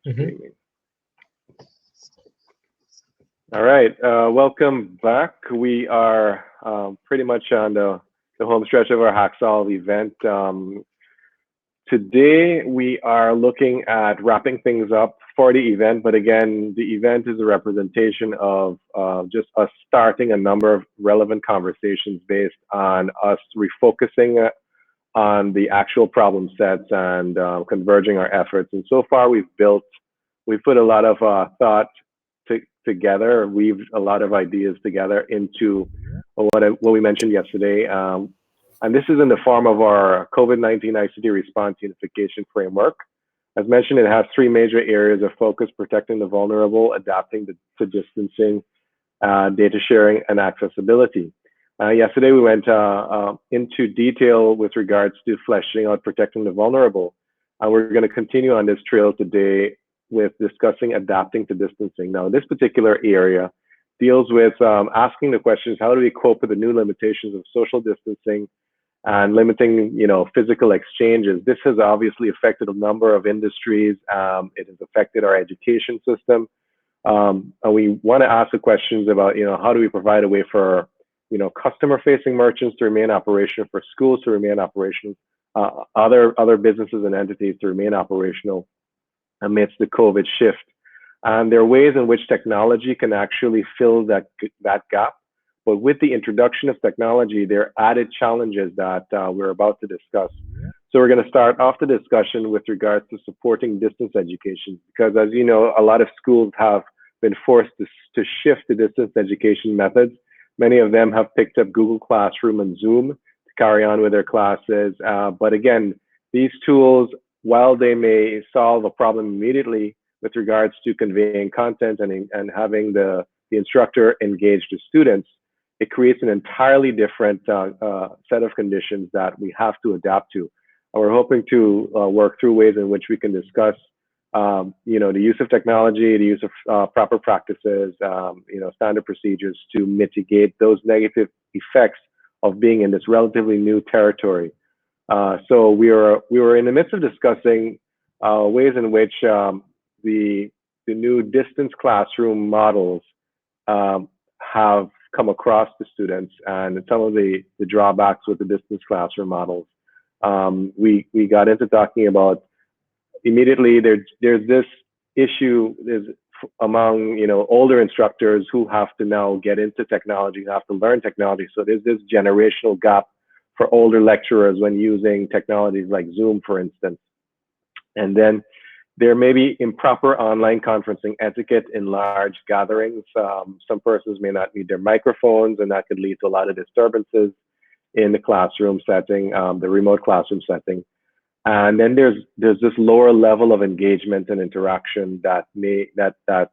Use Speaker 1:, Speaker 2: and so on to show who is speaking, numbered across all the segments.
Speaker 1: Mhm. All right, welcome back. We are pretty much on the home stretch of our Hacksaw event. Today, we are looking at wrapping things up for the event, but again, the event is a representation of just us starting a number of relevant conversations based on us refocusing on the actual problem sets and converging our efforts. And so far, we've put a lot of thought together, weaved a lot of ideas together into what we mentioned yesterday. And this is in the form of our COVID-19 ICT response unification framework. As mentioned, it has three major areas of focus: protecting the vulnerable, adapting to distancing, data sharing, and accessibility. Yesterday, we went into detail with regards to fleshing out protecting the vulnerable. And we're going to continue on this trail today with discussing adapting to distancing. Now, this particular area deals with asking the questions: how do we cope with the new limitations of social distancing and limiting, physical exchanges? This has obviously affected a number of industries. It has affected our education system. And we want to ask the questions about, how do we provide a way for, customer-facing merchants to remain operational, for schools to remain operational, other businesses and entities to remain operational amidst the COVID shift. And there are ways in which technology can actually fill that gap. But with the introduction of technology, there are added challenges that we're about to discuss. So we're going to start off the discussion with regards to supporting distance education, because as you know, a lot of schools have been forced to shift to distance education methods. Many of them have picked up Google Classroom and Zoom to carry on with their classes. But again, these tools, while they may solve a problem immediately with regards to conveying content and having the instructor engage the students, it creates an entirely different set of conditions that we have to adapt to. And we're hoping to work through ways in which we can discuss, the use of technology, the use of proper practices, standard procedures to mitigate those negative effects of being in this relatively new territory. So we were in the midst of discussing ways in which the new distance classroom models have come across the students and some of the drawbacks with the distance classroom models. We got into talking about immediately there's this issue among older instructors who have to now get into technology, who have to learn technology. So there's this generational gap for older lecturers when using technologies like Zoom, for instance. And then there may be improper online conferencing etiquette in large gatherings. Some persons may not need their microphones, and that could lead to a lot of disturbances in the classroom setting, the remote classroom setting. And then there's this lower level of engagement and interaction that's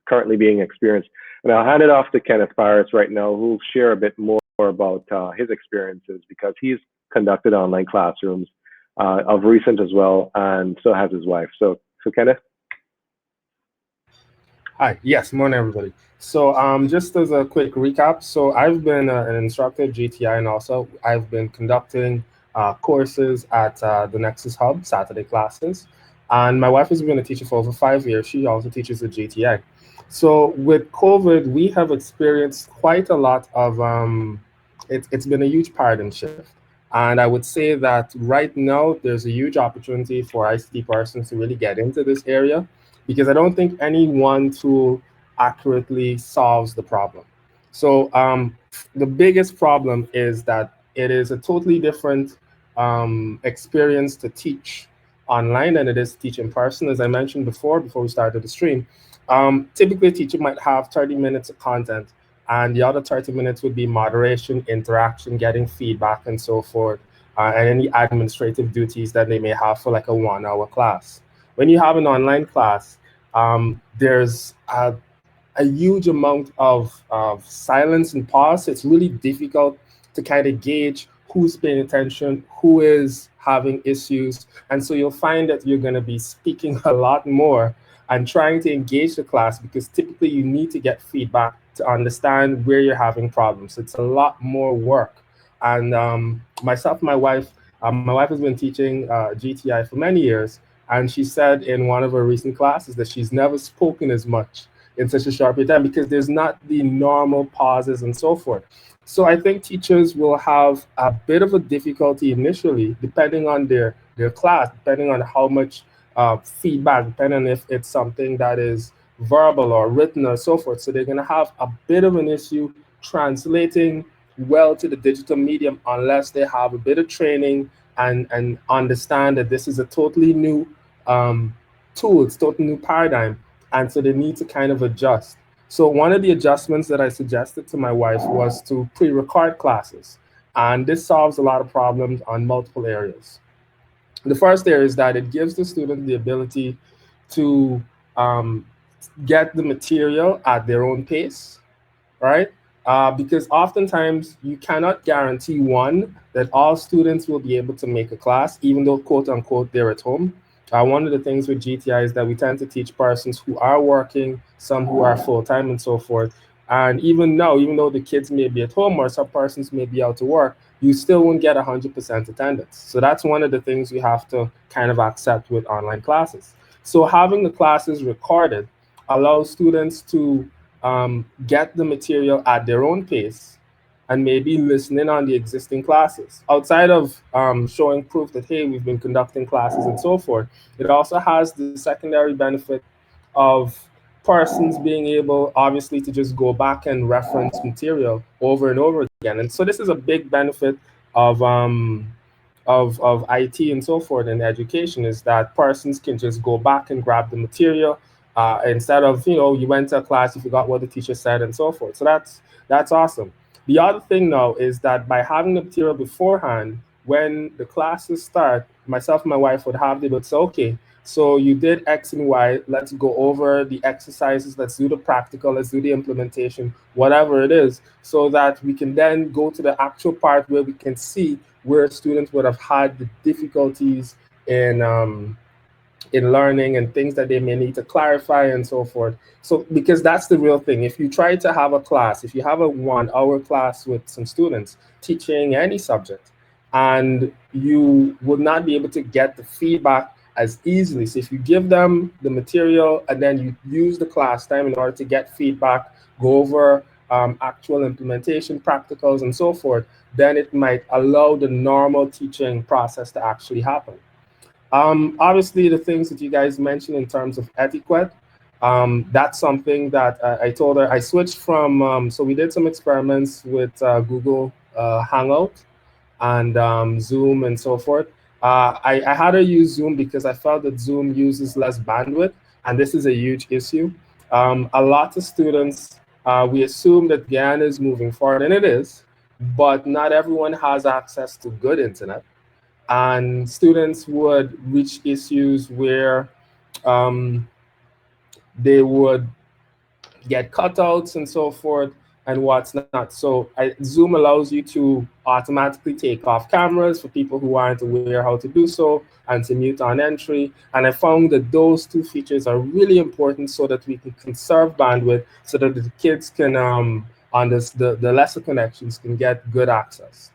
Speaker 1: currently being experienced. And I'll hand it off to Kenneth Paris right now, who'll share a bit more about his experiences, because he's conducted online classrooms of recent as well, and so has his wife. So Kenneth?
Speaker 2: Hi, yes, morning everybody. So just as a quick recap, so I've been an instructor at GTI, and also I've been conducting courses at the Nexus Hub, Saturday classes. And my wife has been a teacher for over 5 years. She also teaches at GTI. So with COVID, we have experienced quite a lot of, it's been a huge paradigm shift. And I would say that right now, there's a huge opportunity for ICT persons to really get into this area, because I don't think any one tool accurately solves the problem. So the biggest problem is that it is a totally different experience to teach online than it is to teach in person. As I mentioned before we started the stream, typically a teacher might have 30 minutes of content, and the other 30 minutes would be moderation, interaction, getting feedback, and so forth, and any administrative duties that they may have for like a 1-hour class. When you have an online class, there's a huge amount of silence and pause. It's really difficult to kind of gauge who's paying attention, who is having issues. And so you'll find that you're going to be speaking a lot more and trying to engage the class, because typically you need to get feedback to understand where you're having problems. It's a lot more work. And my wife has been teaching GTI for many years, And she said in one of her recent classes that she's never spoken as much in such a short period of time because there's not the normal pauses and so forth. So I think teachers will have a bit of a difficulty initially, depending on their class, depending on how much feedback, depending on if it's something that is verbal or written or so forth. So they're going to have a bit of an issue translating well to the digital medium unless they have a bit of training and understand that this is a totally new tool, it's totally new paradigm. And so they need to kind of adjust. So one of the adjustments that I suggested to my wife was to pre-record classes. And this solves a lot of problems on multiple areas. The first area is that it gives the student the ability to get the material at their own pace, right? Because oftentimes you cannot guarantee, one, that all students will be able to make a class, even though, quote unquote, they're at home. One of the things with GTI is that we tend to teach persons who are working, some who are full-time and so forth. And even now, even though the kids may be at home or some persons may be out to work, you still won't get 100% attendance. So that's one of the things you have to kind of accept with online classes. So having the classes recorded allows students to get the material at their own pace and maybe listening on the existing classes. Outside of showing proof that, hey, we've been conducting classes and so forth, it also has the secondary benefit of persons being able, obviously, to just go back and reference material over and over again. And so this is a big benefit of IT and so forth in education, is that persons can just go back and grab the material instead of, you went to a class, you forgot what the teacher said and so forth. So that's awesome. The other thing now is that by having the material beforehand, when the classes start, myself and my wife would have, they would say, okay, so you did X and Y, let's go over the exercises, let's do the practical, let's do the implementation, whatever it is, so that we can then go to the actual part where we can see where students would have had the difficulties in learning and things that they may need to clarify and so forth. So, because that's the real thing. If you try to have a class, if you have a 1-hour class with some students teaching any subject, and you would not be able to get the feedback as easily. So if you give them the material and then you use the class time in order to get feedback, go over actual implementation, practicals, and so forth, then it might allow the normal teaching process to actually happen. Obviously, the things that you guys mentioned in terms of etiquette, that's something that I told her. I switched from, so we did some experiments with Google Hangout and Zoom and so forth. I had to use Zoom because I felt that Zoom uses less bandwidth, and this is a huge issue. A lot of students, we assume that Guyana is moving forward, and it is, but not everyone has access to good internet. And students would reach issues where they would get cutouts and so forth and what's not. So Zoom allows you to automatically take off cameras for people who aren't aware how to do so, and to mute on entry. And I found that those two features are really important so that we can conserve bandwidth, so that the kids can, on the lesser connections, can get good access.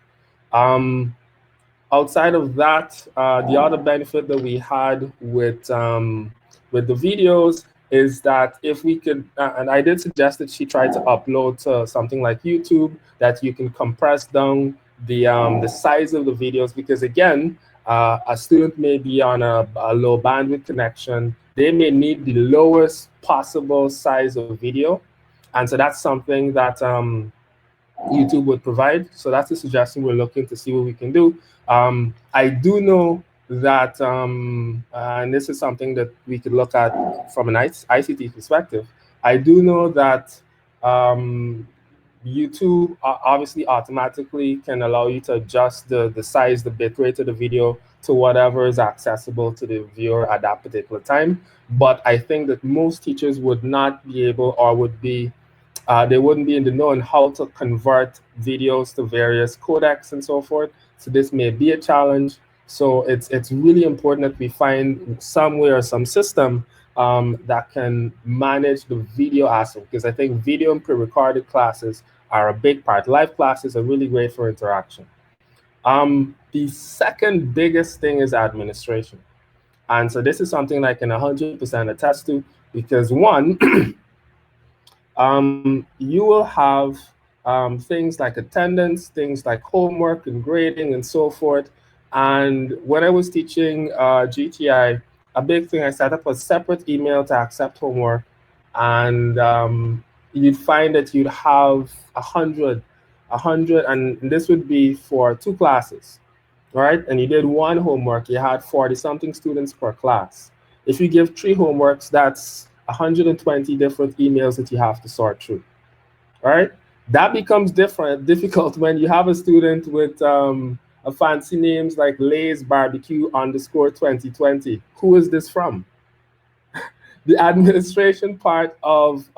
Speaker 2: Outside of that, the other benefit that we had with the videos is that if we could, and I did suggest that she try to upload to something like YouTube, that you can compress down the size of the videos, because again, a student may be on a low bandwidth connection. They may need the lowest possible size of video, and so that's something that YouTube would provide. So that's a suggestion we're looking to see what we can do. I do know that, and this is something that we could look at from an ICT perspective. I do know that YouTube obviously automatically can allow you to adjust the size, the bitrate of the video to whatever is accessible to the viewer at that particular time. But I think that most teachers would not be able, or would be, they wouldn't be in the know on how to convert videos to various codecs and so forth. So this may be a challenge. So it's really important that we find somewhere, some system that can manage the video aspect, because I think video and pre-recorded classes are a big part. Live classes are really great for interaction. The second biggest thing is administration. And so this is something I can 100% attest to, because one, you will have things like attendance, things like homework and grading and so forth. And when I was teaching GTI, a big thing I set up was separate email to accept homework. And you'd find that you'd have 100, and this would be for 2 classes, right? And you did one homework, you had 40 something students per class. If you give 3 homeworks, that's 120 different emails that you have to sort through, right? That becomes difficult when you have a student with a fancy names like Lay's Barbecue underscore 2020. Who is this from? The administration part of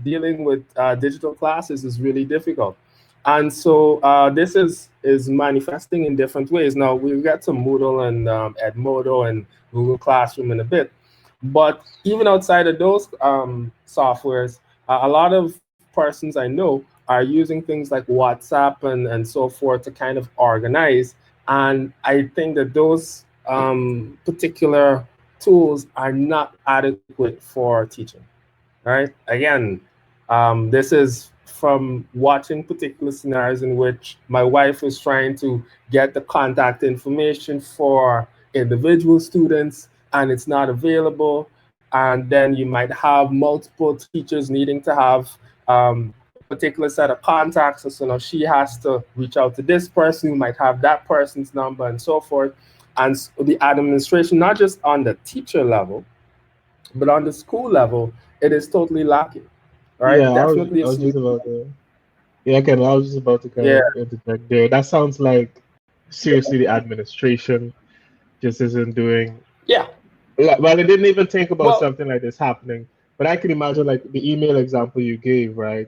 Speaker 2: dealing with digital classes is really difficult. And so this is manifesting in different ways. Now, we'll get to Moodle and Edmodo and Google Classroom in a bit. But even outside of those softwares, a lot of persons I know are using things like WhatsApp and so forth to kind of organize. And I think that those particular tools are not adequate for teaching, right? Again, this is from watching particular scenarios in which my wife was trying to get the contact information for individual students and it's not available. And then you might have multiple teachers needing to have a particular set of contacts. So now she has to reach out to this person who might have that person's number and so forth. And the administration, not just on the teacher level, but on the school level, it is totally lacking. All
Speaker 3: Yeah,
Speaker 2: right, definitely
Speaker 3: I
Speaker 2: a
Speaker 3: was just
Speaker 2: solution.
Speaker 3: about to. Yeah, Ken, I was just about to kind
Speaker 2: Yeah,
Speaker 3: of interject there. That sounds like seriously the administration just isn't doing.
Speaker 2: yeah.
Speaker 3: Well, I didn't even think about
Speaker 2: Well,
Speaker 3: something like this happening, but I can imagine like the email example you gave, right?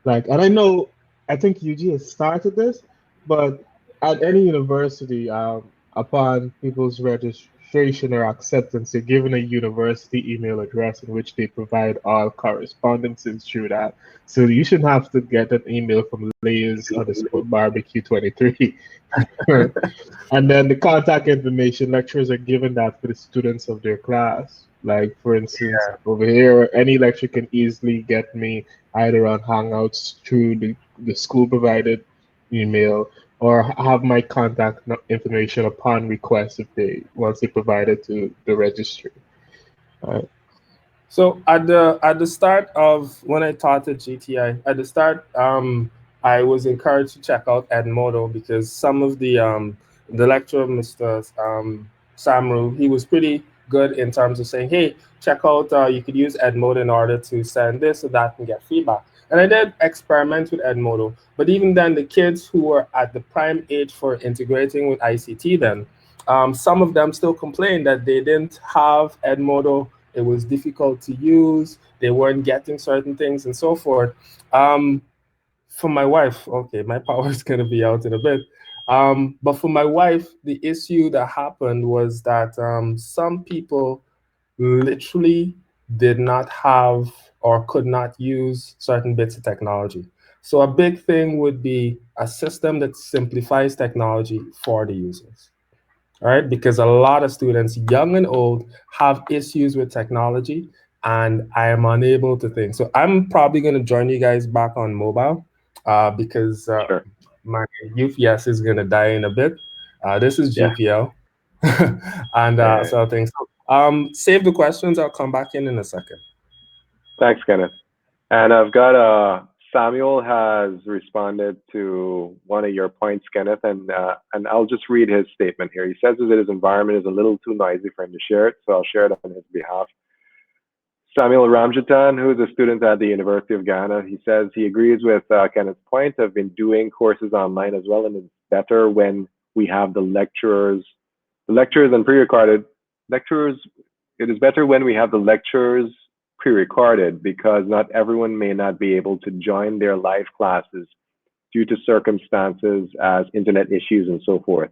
Speaker 3: Like, and I know, I think UG has started this, but at any university, upon people's registration or acceptance, they're given a university email address in which they provide all correspondences through that. So you shouldn't have to get an email from Layers underscore barbecue 23. And then the contact information, lecturers are given that for the students of their class. Like, for instance, over here, any lecturer can easily get me either on Hangouts through the school provided email or have my contact information upon request if they once they provide it to the registry. Right.
Speaker 2: so at the start of when I taught at GTI, at the start, I was encouraged to check out Edmodo because some of the lecturer, Mr. Samru, he was pretty good in terms of saying, hey, check out, you could use Edmodo in order to send this or that and get feedback. And I did experiment with Edmodo, but even then, the kids who were at the prime age for integrating with ICT then, some of them still complained that they didn't have Edmodo. It was difficult to use. They weren't getting certain things and so forth. For my wife, okay, my power is going to be out in a bit. But for my wife, the issue that happened was that some people literally did not have or could not use certain bits of technology. So a big thing would be a system that simplifies technology for the users. All right, because a lot of students, young and old, have issues with technology, and I am unable to think. So I'm probably going to join you guys back on mobile because
Speaker 1: Sure.
Speaker 2: my UPS is going to die in a bit. This is
Speaker 1: Yeah.
Speaker 2: GPL, and
Speaker 1: Yeah.
Speaker 2: so things. Save the questions. I'll come back in a second.
Speaker 1: Thanks, Kenneth. And I've got Samuel has responded to one of your points, Kenneth, and I'll just read his statement here. He says that his environment is a little too noisy for him to share it, so I'll share it on his behalf. Samuel Ramjatan, who is a student at the University of Guyana, he says he agrees with Kenneth's point. I've been doing courses online as well, and it's better when we have the lecturers and pre-recorded lectures. It is better when we have the lectures pre-recorded because not everyone may not be able to join their live classes due to circumstances as internet issues and so forth.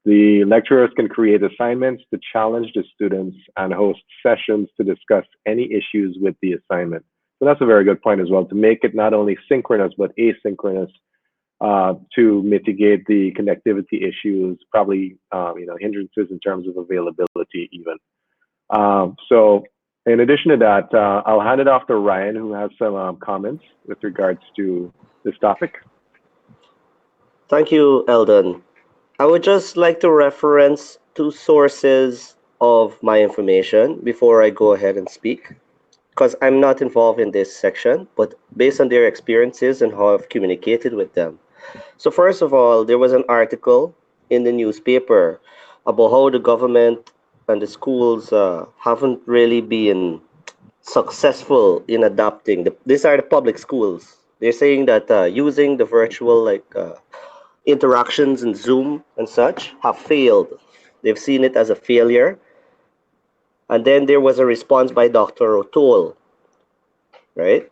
Speaker 1: The lecturers can create assignments to challenge the students and host sessions to discuss any issues with the assignment. So that's a very good point as well, to make it not only synchronous but asynchronous to mitigate the connectivity issues, probably hindrances in terms of availability even. So in addition to that, I'll hand it off to Ryan, who has some comments with regards to this topic.
Speaker 4: Thank you, Eldon. I would just like to reference two sources of my information before I go ahead and speak, because I'm not involved in this section, but based on their experiences and how I've communicated with them. So first of all, there was an article in the newspaper about how the government and the schools haven't really been successful in adapting. These are the public schools. They're saying that using the virtual interactions in Zoom and such have failed. They've seen it as a failure. And then there was a response by Dr. O'Toole, right,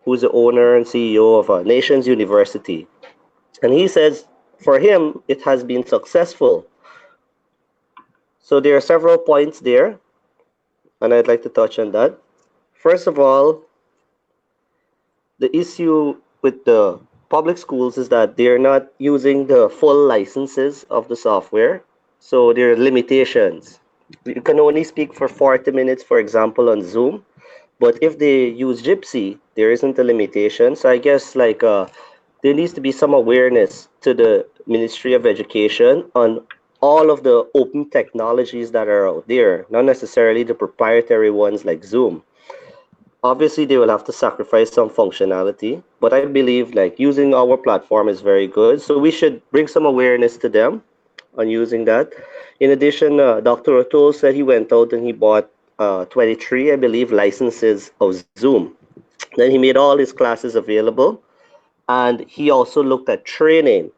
Speaker 4: who's the owner and CEO of a Nations University. And he says, for him, it has been successful. So there are several points there, and I'd like to touch on that. First of all, the issue with the public schools is that they're not using the full licenses of the software, so there are limitations. You can only speak for 40 minutes, for example, on Zoom, but if they use Gypsy, there isn't a limitation. So I guess there needs to be some awareness to the Ministry of Education on all of the open technologies that are out there, not necessarily the proprietary ones like Zoom. Obviously, they will have to sacrifice some functionality, but I believe using our platform is very good. So we should bring some awareness to them on using that. In addition, Dr. O'Toole said he went out and he bought 23, I believe, licenses of Zoom. Then he made all his classes available, and he also looked at training.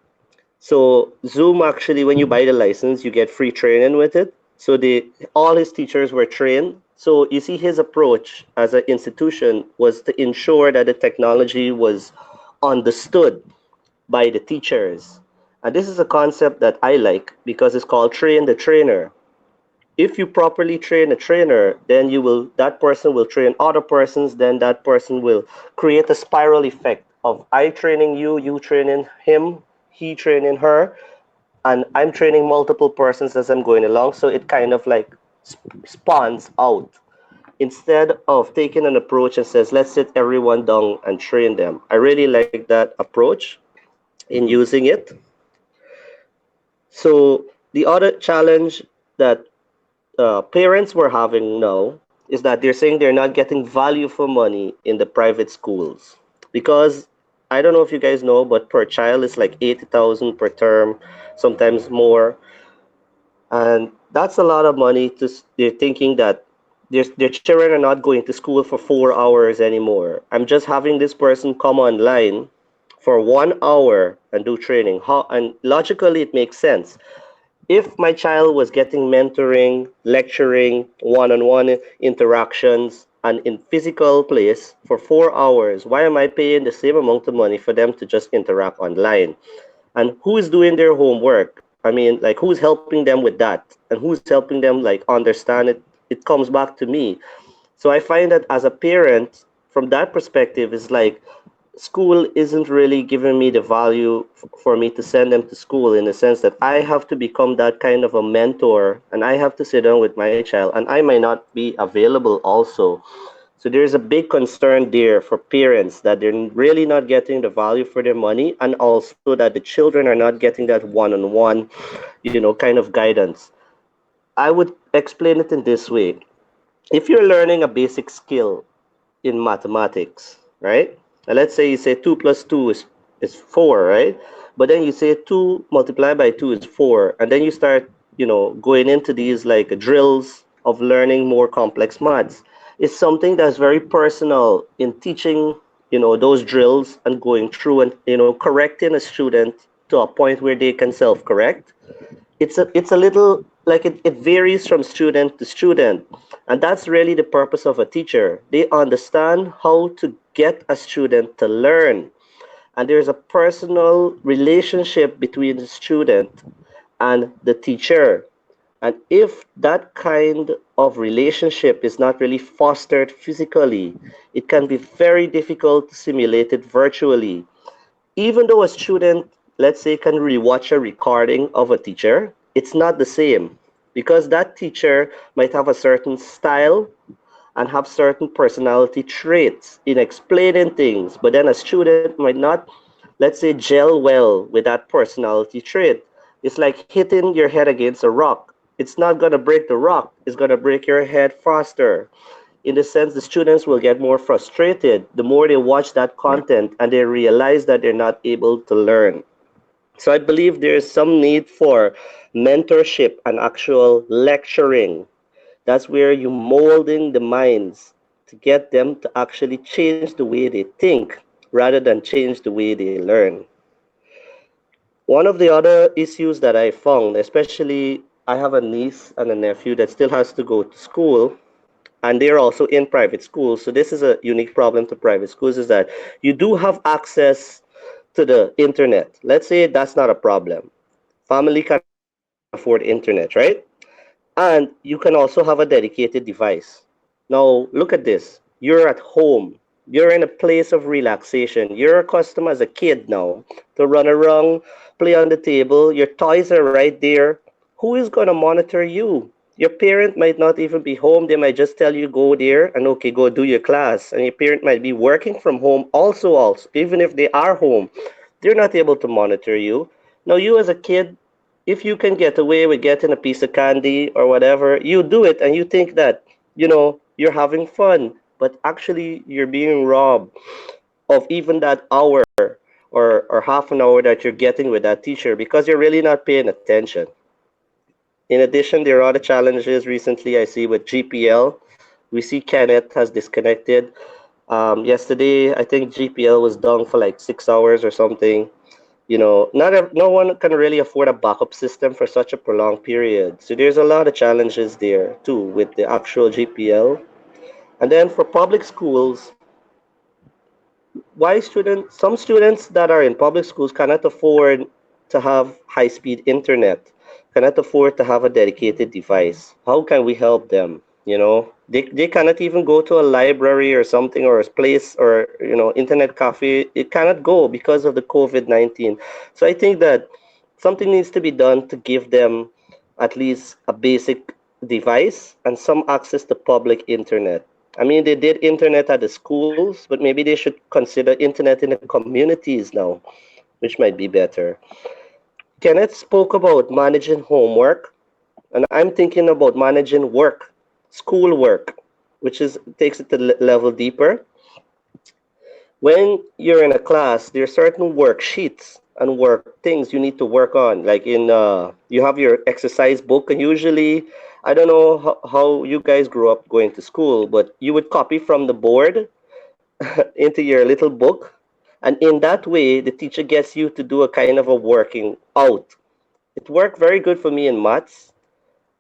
Speaker 4: So Zoom, actually, when you buy the license, you get free training with it. So all his teachers were trained. So you see, his approach as an institution was to ensure that the technology was understood by the teachers. And this is a concept that I like because it's called train the trainer. If you properly train a trainer, then that person will train other persons, then that person will create a spiral effect of I training you, you training him, he training her, and I'm training multiple persons as I'm going along. So it kind of spawns out instead of taking an approach and says, let's sit everyone down and train them. I really like that approach in using it. So the other challenge that parents were having now is that they're saying they're not getting value for money in the private schools, because I don't know if you guys know, but per child is 80,000 per term, sometimes more. And that's a lot of money. They're thinking that their children are not going to school for 4 hours anymore. I'm just having this person come online for 1 hour and do training. And logically, it makes sense. If my child was getting mentoring, lecturing, one-on-one interactions, and in physical place for 4 hours, why am I paying the same amount of money for them to just interact online? And who is doing their homework? I mean, who's helping them with that? And who's helping them understand it? It comes back to me. So I find that as a parent, from that perspective, it's school isn't really giving me the value for me to send them to school, in the sense that I have to become that kind of a mentor, and I have to sit down with my child, and I might not be available also. So there's a big concern there for parents that they're really not getting the value for their money, and also that the children are not getting that one-on-one, kind of guidance. I would explain it in this way. If you're learning a basic skill in mathematics, right? And let's say you say 2 plus 2 is 4, right? But then you say 2 multiplied by 2 is 4. And then you start, going into these drills of learning more complex maths. It's something that's very personal in teaching, those drills and going through and, correcting a student to a point where they can self-correct. It's a little it varies from student to student. And that's really the purpose of a teacher. They understand how to get a student to learn. And there's a personal relationship between the student and the teacher. And if that kind of relationship is not really fostered physically, it can be very difficult to simulate it virtually. even though a student, let's say, can rewatch a recording of a teacher, it's not the same because that teacher might have a certain style and have certain personality traits in explaining things, but then a student might not, let's say, gel well with that personality trait. It's like hitting your head against a rock. It's not going to break the rock, it's going to break your head faster. In the sense, the students will get more frustrated the more they watch that content and they realize that they're not able to learn. So I believe there is some need for mentorship and actual lecturing. That's where you molding the minds to get them to actually change the way they think rather than change the way they learn. One of the other issues that I found, especially I have a niece and a nephew that still has to go to school, and they're also in private schools. So this is a unique problem to private schools is that you do have access to the internet. Let's say that's not a problem. Family can afford internet, right? And you can also have a dedicated device. Now, look at this. You're at home. You're in a place of relaxation. You're accustomed as a kid now to run around, play on the table. Your toys are right there. Who is going to monitor you? Your parent might not even be home. They might just tell you go there and okay, go do your class. And your parent might be working from home also, even if they are home. They're not able to monitor you. Now, you as a kid, if you can get away with getting a piece of candy or whatever, you do it and you think that, you're having fun, but actually you're being robbed of even that hour or half an hour that you're getting with that teacher because you're really not paying attention. In addition, there are other challenges recently I see with GPL. We see Kenneth has disconnected. Yesterday, I think GPL was down for like 6 hours or something. No one can really afford a backup system for such a prolonged period. So there's a lot of challenges there too with the actual GPL. And then for public schools, some students that are in public schools cannot afford to have high-speed internet, cannot afford to have a dedicated device. How can we help them? They cannot even go to a library or something or a place or internet cafe. It cannot go because of the COVID-19. So I think that something needs to be done to give them at least a basic device and some access to public internet. I mean, they did internet at the schools, but maybe they should consider internet in the communities now, which might be better. Kenneth spoke about managing homework, and I'm thinking about managing work, school work, which is takes it to level deeper. When you're in a class, there are certain worksheets and work things you need to work on. Like you have your exercise book, and usually, I don't know how you guys grew up going to school, but you would copy from the board into your little book, and in that way, the teacher gets you to do a kind of a working out. It worked very good for me in maths.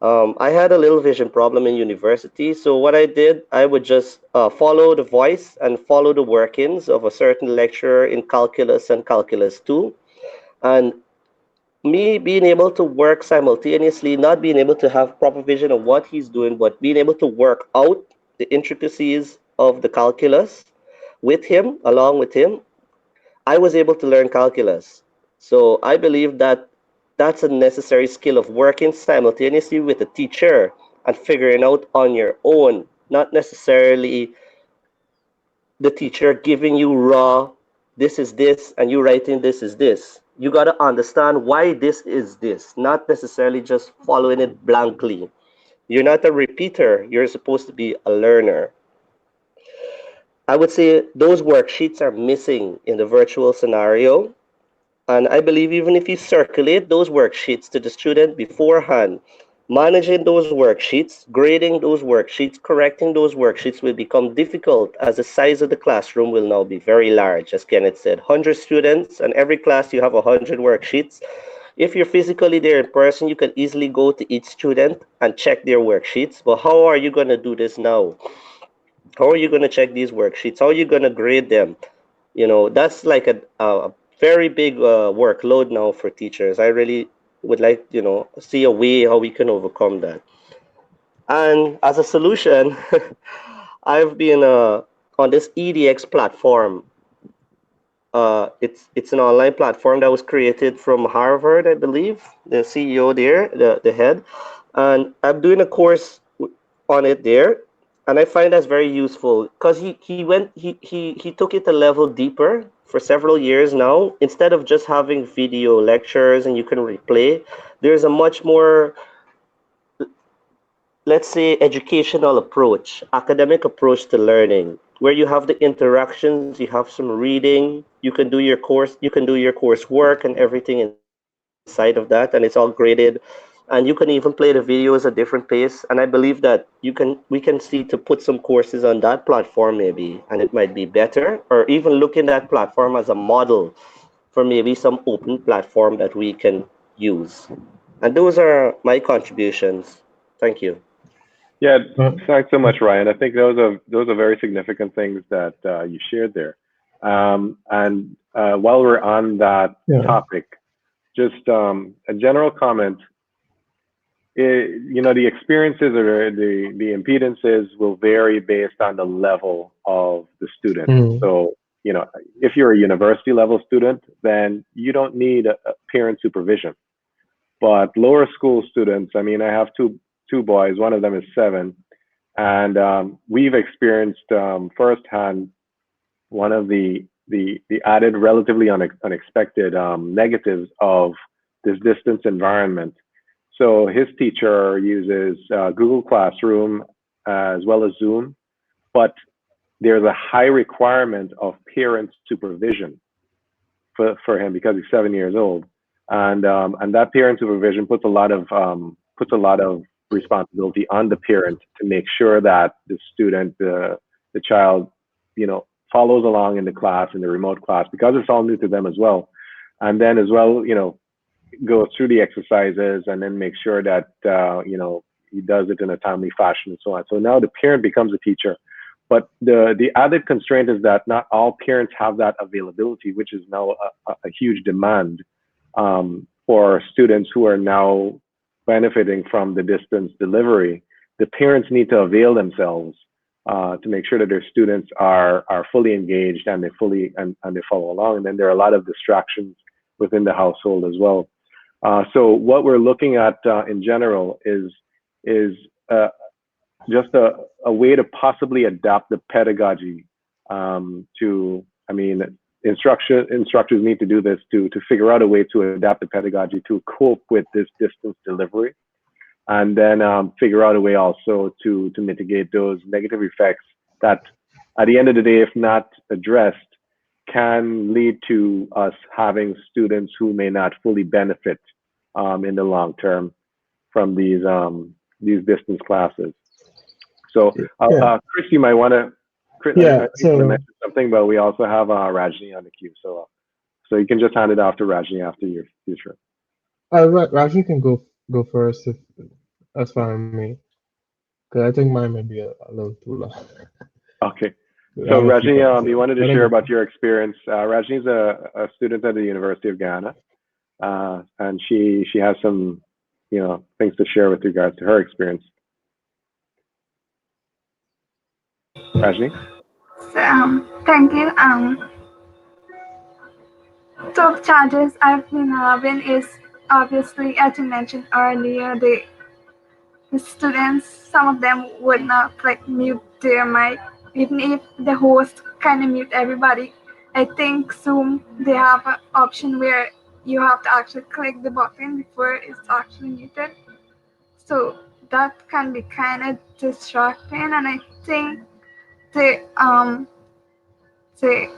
Speaker 4: I had a little vision problem in university, so what I did, I would just follow the voice and follow the workings of a certain lecturer in calculus and calculus 2. And me being able to work simultaneously, not being able to have proper vision of what he's doing, but being able to work out the intricacies of the calculus with him, along with him, I was able to learn calculus. So I believe that that's a necessary skill of working simultaneously with a teacher and figuring out on your own, not necessarily the teacher giving you raw, this is this, and you writing this is this. You got to understand why this is this, not necessarily just following it blankly. You're not a repeater, you're supposed to be a learner. I would say those worksheets are missing in the virtual scenario. And I believe even if you circulate those worksheets to the student beforehand, managing those worksheets, grading those worksheets, correcting those worksheets will become difficult as the size of the classroom will now be very large. As Kenneth said, 100 students, and every class you have 100 worksheets. If you're physically there in person, you can easily go to each student and check their worksheets. But how are you going to do this now? How are you going to check these worksheets? How are you going to grade them? That's like a very big workload now for teachers. I really would like, see a way how we can overcome that. And as a solution, I've been on this EDX platform it's an online platform that was created from Harvard, I believe. The CEO there, the head, and I'm doing a course on it there, and I find that's very useful because he took it a level deeper for several years now. Instead of just having video lectures and you can replay, there's a much more, let's say, educational approach, academic approach to learning, where you have the interactions, you have some reading, you can do your coursework and everything inside of that, and it's all graded, and you can even play the videos at different pace. And I believe that we can see to put some courses on that platform maybe, and it might be better, or even look in that platform as a model for maybe some open platform that we can use. And those are my contributions. Thank you.
Speaker 1: Yeah,
Speaker 3: Uh,
Speaker 1: thanks so much, Ryan. I think those are very significant things that you shared there. And while we're on that
Speaker 3: yeah.
Speaker 1: topic, just a general comment. The experiences or the impedances will vary based on the level of the student.
Speaker 3: Mm.
Speaker 1: So, if you're a university level student, then you don't need a parent supervision. But lower school students, I mean, I have two boys. One of them is 7, and we've experienced firsthand one of the added, relatively unexpected negatives of this distance environment. So his teacher uses Google Classroom as well as Zoom, but there's a high requirement of parent supervision for him because he's 7 years old, and that parent supervision puts a lot of responsibility on the parent to make sure that the student, the child, follows along in the class, in the remote class, because it's all new to them as well, and then as well, go through the exercises and then make sure that he does it in a timely fashion and so on. So now the parent becomes a teacher. But the added constraint is that not all parents have that availability, which is now a huge demand for students who are now benefiting from the distance delivery. The parents need to avail themselves to make sure that their students are fully engaged and they follow along. And then there are a lot of distractions within the household as well. So what we're looking at in general is just a way to possibly adapt the pedagogy instructors need to do this to figure out a way to adapt the pedagogy to cope with this distance delivery, and then figure out a way also to mitigate those negative effects that at the end of the day, if not addressed, can lead to us having students who may not fully benefit in the long term from these distance classes. So, Chris, you might want to.
Speaker 3: Yeah. So
Speaker 1: mention something, but we also have Rajni on the queue, so you can just hand it off to Rajni after your future.
Speaker 3: Rajni can go first if that's fine with me. Because I think mine may be a little too long.
Speaker 1: Okay. So Rajni, you wanted to share about your experience. Rajni is a student at the University of Guyana, and she has some things to share with regards to her experience. Rajni?
Speaker 5: Thank you. So charges I've been having is obviously, as you mentioned earlier, the students, some of them would not mute their mic, even if the host kind of mute everybody. I think Zoom, they have an option where you have to actually click the button before it's actually muted. So that can be kind of distracting, and I think the the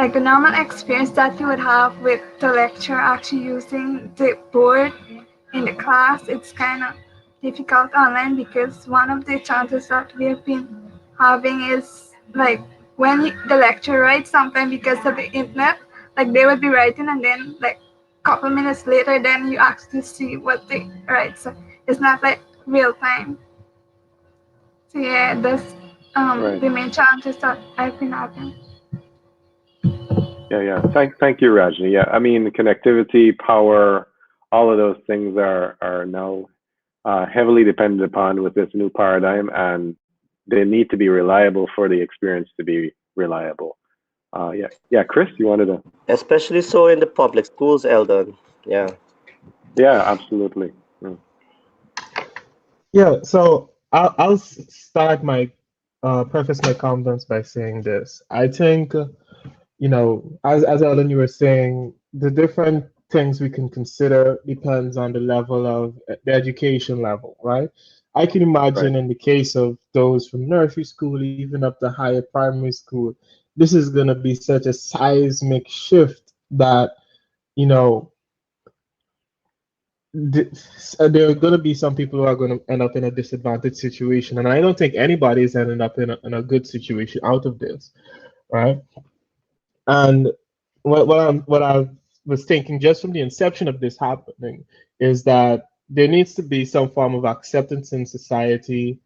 Speaker 5: the normal experience that you would have with the lecturer actually using the board in the class, it's kind of difficult online, because one of the challenges that we have been having is when the lecturer writes something, because of the internet, they would be writing, and then couple minutes later then you actually see what they write, so it's not real time. So yeah, that's
Speaker 1: Right.
Speaker 5: the main challenges that I've been having.
Speaker 1: Yeah. Thank you, Rajni. Yeah, I mean, the connectivity, power, all of those things are now heavily dependent upon with this new paradigm, and they need to be reliable for the experience to be reliable. Yeah, Chris, you wanted to?
Speaker 4: Especially so in the public schools, Eldon. Yeah.
Speaker 1: Yeah, absolutely.
Speaker 3: Yeah, so I'll start my preface my comments by saying this. I think as Ellen, you were saying, the different things we can consider depends on the level of the education level, right? I can
Speaker 1: Right.
Speaker 3: imagine in the case of those from nursery school, even up to higher primary school, this is going to be such a seismic shift that, you know, there are going to be some people who are going to end up in a disadvantaged situation. And I don't think anybody is ending up in a good situation out of this, right? And what I was thinking just from the inception of this happening is that there needs to be some form of acceptance in society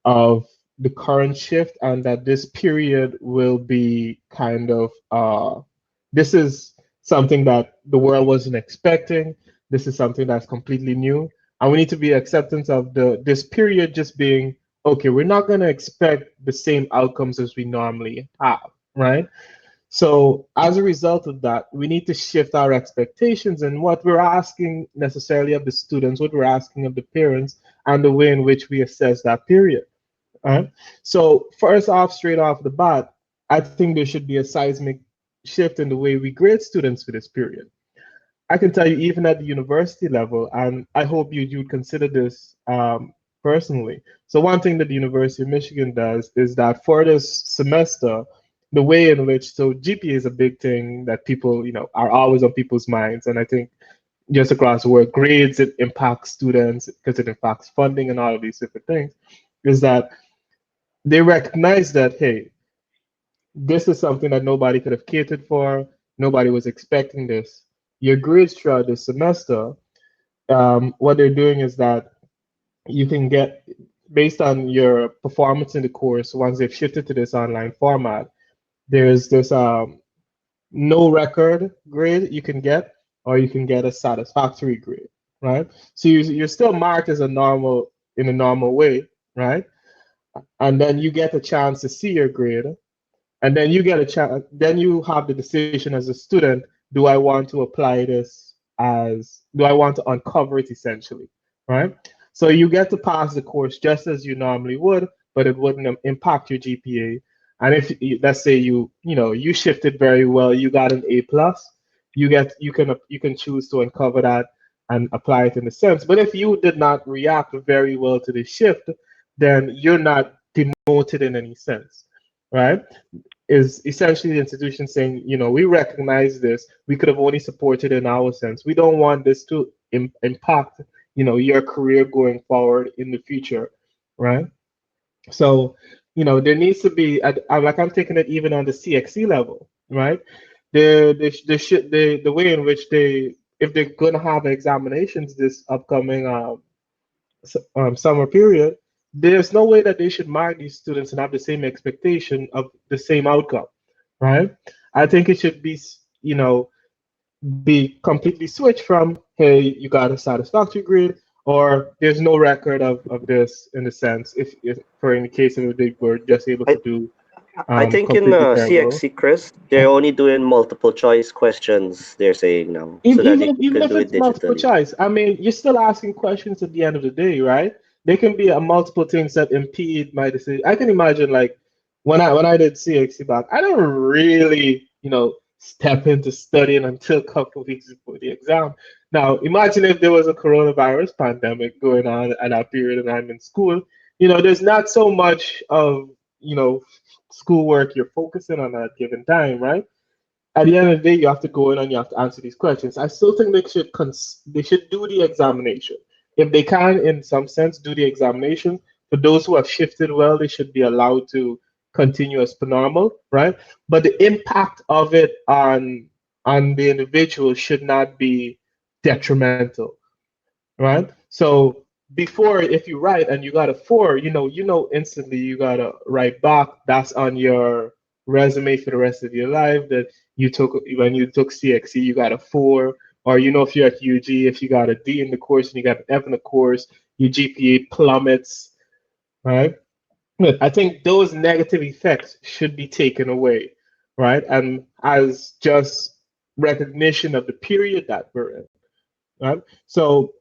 Speaker 3: of the current shift, and that this period will be kind of this is something that the world wasn't expecting. This is something that's completely new, and we need to be acceptance of this period just being okay. We're not going to expect the same outcomes as we normally have, right? So as a result of that, we need to shift our expectations and what we're asking necessarily of the students, what we're asking of the parents, and the way in which we assess that period. Right? So first off, straight off the bat, I think there should be a seismic shift in the way we grade students for this period. I can tell you, even at the university level, and I hope you'd consider this personally. So one thing that the University of Michigan does is that for this semester, the way in which GPA is a big thing that people are always on people's minds, and I think just across the world, grades it impacts students because it impacts funding and all of these different things. Is that they recognize that hey, this is something that nobody could have catered for. Nobody was expecting this. Your grades throughout the semester, what they're doing is that you can get, based on your performance in the course, once they've shifted to this online format, there's this no record grade you can get, or you can get a satisfactory grade, right? So you're still marked as a normal in a normal way, right? And then you get a chance to see your grade, and then you get a chance. Then you have the decision as a student: do I want to apply this do I want to uncover it essentially, right? So you get to pass the course just as you normally would, but it wouldn't impact your GPA. And if let's say you shifted very well, you got an A plus, you can choose to uncover that and apply it in a sense. But if you did not react very well to the shift, then you're not demoted in any sense, right? Is essentially the institution saying, we recognize this. We could have only supported in our sense. We don't want this to impact, your career going forward in the future, right? So, there needs to be, like I'm taking it even on the CXC level, right? The way in which if they're going to have examinations this upcoming summer period, there's no way that they should mark these students and have the same expectation of the same outcome, right? I think it should be completely switched from, hey, you got a satisfactory grade, or there's no record of this in the sense if for in the case of they were just able
Speaker 4: I
Speaker 3: to do
Speaker 4: I think in
Speaker 3: completely terrible.
Speaker 4: CXC, Chris, they're only doing multiple choice questions, they're saying now, so that they
Speaker 3: Even
Speaker 4: can
Speaker 3: if
Speaker 4: do it
Speaker 3: it's multiple
Speaker 4: digitally.
Speaker 3: choice, I mean, you're still asking questions at the end of the day, right? There can be a multiple things that impede my decision. I can imagine like when I did CXC back, I didn't really, step into studying until a couple of weeks before the exam. Now, imagine if there was a coronavirus pandemic going on at that period and I'm in school. There's not so much of, schoolwork you're focusing on at a given time, right? At the end of the day, you have to go in and you have to answer these questions. I still think they should do the examination. If they can, in some sense, do the examination. For those who have shifted well, they should be allowed to continue as per normal, right? But the impact of it on the individual should not be detrimental, right? So before, if you write and you got a 4, instantly you gotta write back. That's on your resume for the rest of your life that you took when you took CXC, you got a 4. Or if you're at UG, if you got a D in the course and you got an F in the course, your GPA plummets, right? I think those negative effects should be taken away. right? And as just recognition of the period that we're in, right? So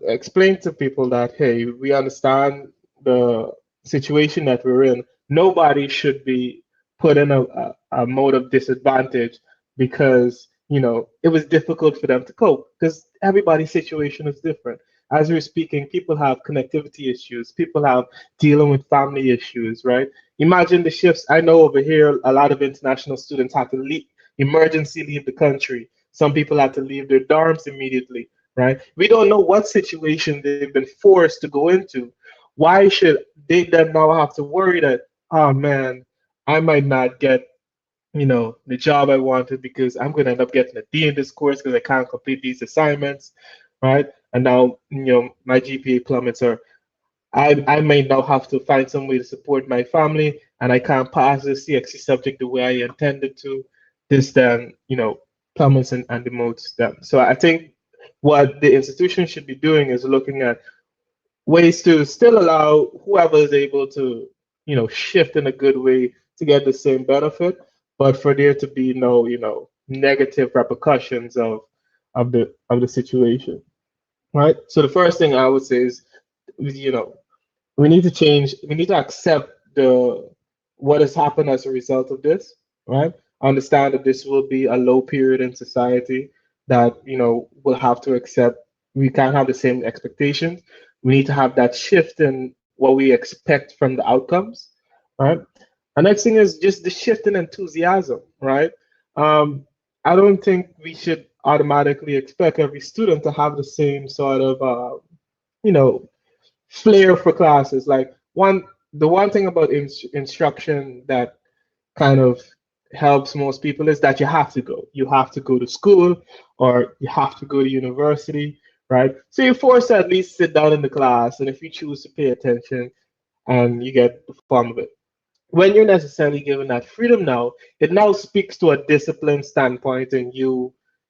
Speaker 3: explain to people that, hey, we understand the situation that we're in. Nobody should be put in a mode of disadvantage because, it was difficult for them to cope, because everybody's situation is different. As we're speaking, people have connectivity issues, people have dealing with family issues, right? Imagine the shifts. I know over here, a lot of international students have to emergency leave the country. Some people have to leave their dorms immediately, right? We don't know what situation they've been forced to go into. Why should they then now have to worry that, oh man, I might not get, the job I wanted because I'm going to end up getting a D in this course because I can't complete these assignments, right? And now, my GPA plummets, or I may now have to find some way to support my family and I can't pass the CXC subject the way I intended to. This then, plummets and demotes them. So I think what the institution should be doing is looking at ways to still allow whoever is able to, shift in a good way to get the same benefit, but for there to be no, negative repercussions of the situation, right? So the first thing I would say is, you know, we need to change. We need to accept the what has happened as a result of this, right? Understand that this will be a low period in society that we'll have to accept. We can't have the same expectations. We need to have that shift in what we expect from the outcomes, right? The next thing is just the shift in enthusiasm, right? Um, I don't think we should automatically expect every student to have the same sort of you know flair for classes. Like the one thing about instruction that kind of helps most people is that you have to go. You have to go to school or you have to go to university, right? So you're forced to at least sit down in the class, and if you choose to pay attention, and you get the fun of it. When you're necessarily given that freedom now, it now speaks to a discipline standpoint in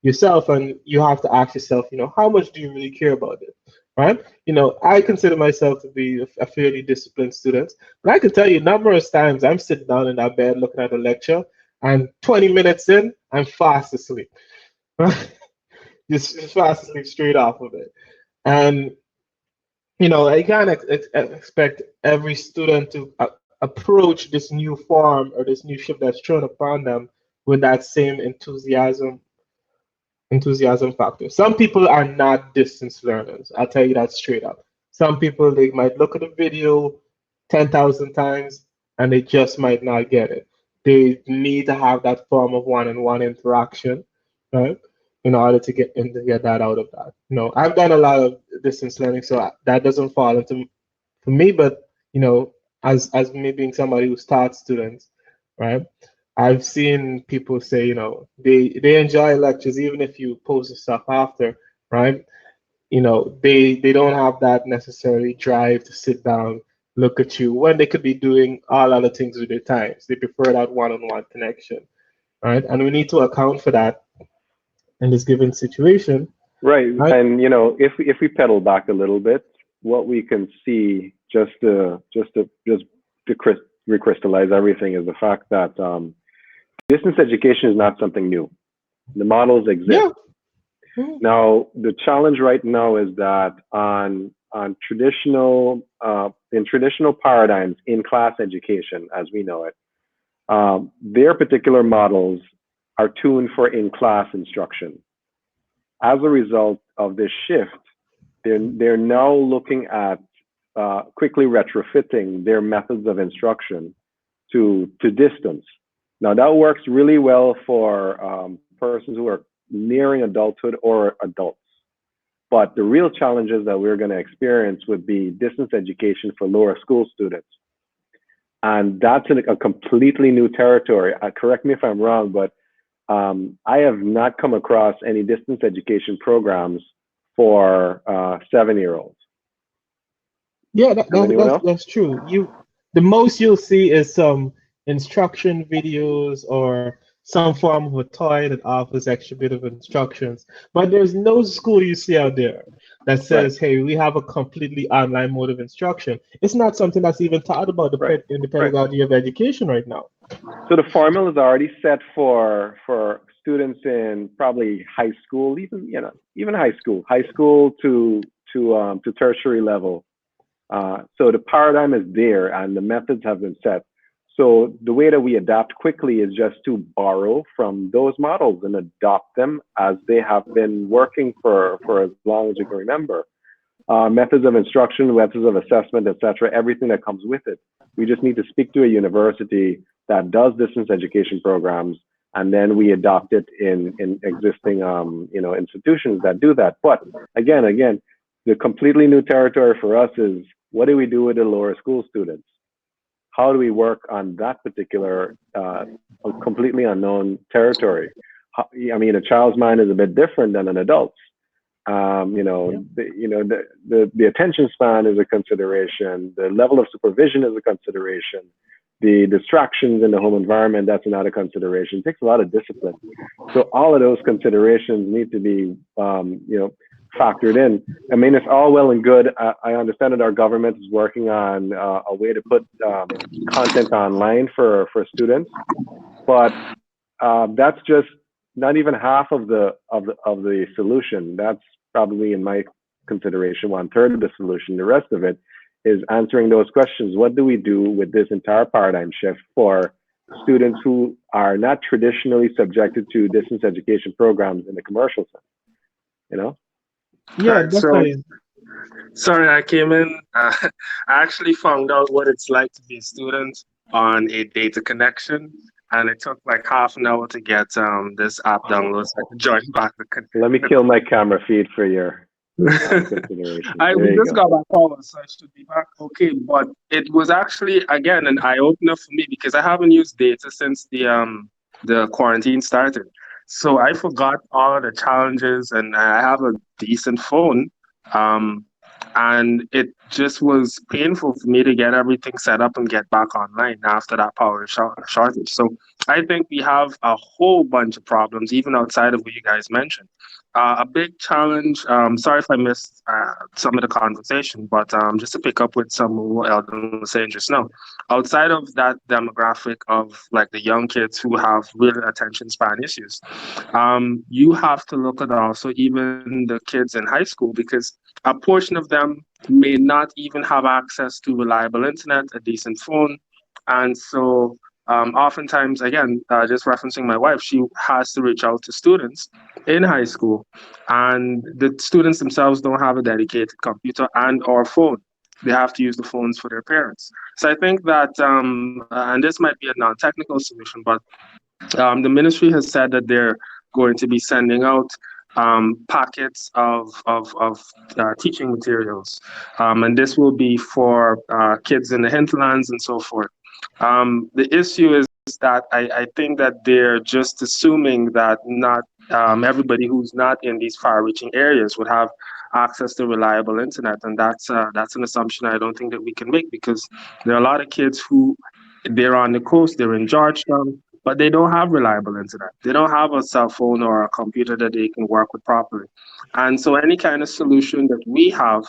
Speaker 3: yourself, and you have to ask yourself, how much do you really care about it, right? I consider myself to be a fairly disciplined student, but I can tell you numerous times I'm sitting down in that bed looking at a lecture, and 20 minutes in, I'm fast asleep, right? Just fast asleep straight off of it, and I can't expect every student to approach this new form or this new shift that's thrown upon them with that same enthusiasm factor. Some people are not distance learners. I'll tell you that straight up. Some people, they might look at a video 10,000 times and they just might not get it. They need to have that form of one-on-one interaction, right? In order to get that out of that. I've done a lot of distance learning, so that doesn't fall into for me. But as me being somebody who starts students, right? I've seen people say, they enjoy lectures even if you post the stuff after, right? They don't have that necessarily drive to sit down, look at you when they could be doing all other things with their times. They prefer that one-on-one connection, right? And we need to account for that in this given situation.
Speaker 1: Right.
Speaker 3: Right.
Speaker 1: And if we pedal back a little bit, what we can see just to recrystallize everything is the fact that distance education is not something new. The models exist.
Speaker 3: Yeah.
Speaker 1: Now, the challenge right now is that on traditional in traditional paradigms in class education, as we know it, their particular models are tuned for in-class instruction. As a result of this shift, they're now looking at quickly retrofitting their methods of instruction to distance. Now that works really well for persons who are nearing adulthood or adults. But the real challenges that we're going to experience would be distance education for lower school students. And that's a completely new territory. Correct me if I'm wrong, but I have not come across any distance education programs for 7-year-olds.
Speaker 3: Yeah, that's true. The most you'll see is some instruction videos or some form of a toy that offers extra bit of instructions. But there's no school you see out there that says, "Hey, we have a completely online mode of instruction." It's not something that's even taught about in the pedagogy of education right now.
Speaker 1: So the formula is already set for students in probably high school, even high school to tertiary level. So the paradigm is there and the methods have been set. So the way that we adapt quickly is just to borrow from those models and adopt them as they have been working for as long as you can remember. Methods of instruction, methods of assessment, etc., everything that comes with it. We just need to speak to a university that does distance education programs, and then we adopt it in existing institutions that do that. But again, the completely new territory for us is what do we do with the lower school students? How do we work on that particular completely unknown territory? I mean, a child's mind is a bit different than an adult's. The attention span is a consideration. The level of supervision is a consideration. The distractions in the home environment, that's another consideration. It takes a lot of discipline. So all of those considerations need to be, factored in. I mean, it's all well and good. I understand that our government is working on a way to put content online for students, but that's just not even half of the solution. That's probably, in my consideration, 1/3 of the solution. The rest of it is answering those questions. What do we do with this entire paradigm shift for students who are not traditionally subjected to distance education programs in the commercial sense?
Speaker 3: Yeah,
Speaker 2: Right,
Speaker 3: definitely.
Speaker 2: sorry, I came in. I actually found out what it's like to be a student on a data connection, and it took like half an hour to get this app downloaded so I could join back
Speaker 1: Let me kill my camera feed for your consideration.
Speaker 2: We
Speaker 1: There you
Speaker 2: just
Speaker 1: go.
Speaker 2: got back home, so I should be back okay. But it was actually again an eye opener for me because I haven't used data since the quarantine started. So I forgot all the challenges, and I have a decent phone. Um, and it just was painful for me to get everything set up and get back online after that power shortage. So I think we have a whole bunch of problems, even outside of what you guys mentioned. A big challenge. Sorry if I missed some of the conversation, but just to pick up with some of what Eldon was saying just now, outside of that demographic of like the young kids who have real attention span issues, you have to look at also even the kids in high school because a portion of them may not even have access to reliable internet, a decent phone, and so oftentimes, again, just referencing my wife, she has to reach out to students in high school, and the students themselves don't have a dedicated computer and or phone. They have to use the phones for their parents. So I think that, and this might be a non-technical solution, but the ministry has said that they're going to be sending out packets of teaching materials, and this will be for kids in the hinterlands and so forth. The issue is that I think that they're just assuming that not everybody who's not in these far-reaching areas would have access to reliable internet, and that's an assumption I don't think that we can make because there are a lot of kids who they're on the coast, they're in Georgetown, but they don't have reliable internet. They don't have a cell phone or a computer that they can work with properly. And so any kind of solution that we have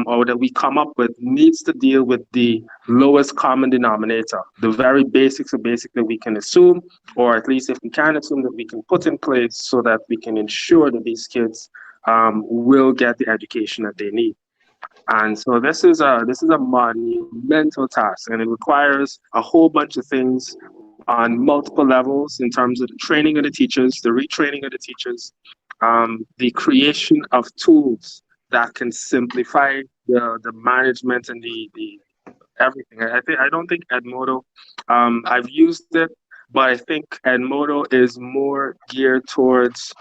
Speaker 2: or that we come up with needs to deal with the lowest common denominator, the very basics of basic that we can assume, or at least if we can assume that we can put in place so that we can ensure that these kids will get the education that they need. And so this is a monumental task, and it requires a whole bunch of things on multiple levels in terms of the training of the teachers, the retraining of the teachers, the creation of tools that can simplify the management and the everything. I don't think Edmodo. I've used it, but I think Edmodo is more geared towards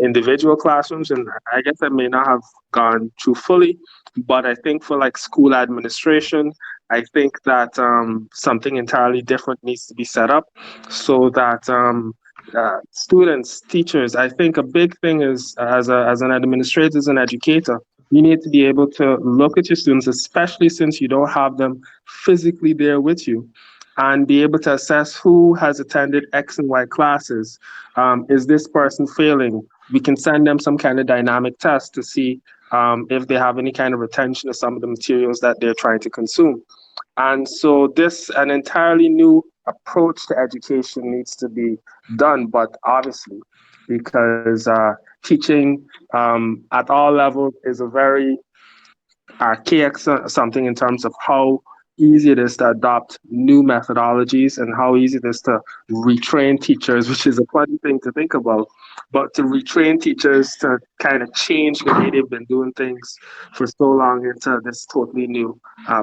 Speaker 2: individual classrooms, and I guess I may not have gone through fully, but I think for like school administration, I think that something entirely different needs to be set up so that students, teachers, I think a big thing is as an administrator, as an educator, you need to be able to look at your students, especially since you don't have them physically there with you, and be able to assess who has attended X and Y classes. Is this person failing? We can send them some kind of dynamic test to see if they have any kind of retention of some of the materials that they're trying to consume. And so an entirely new approach to education needs to be done, but obviously, because teaching at all levels is a very archaic something in terms of how easy it is to adopt new methodologies and how easy it is to retrain teachers, which is a funny thing to think about, but to retrain teachers to kind of change the way they've been doing things for so long into this totally new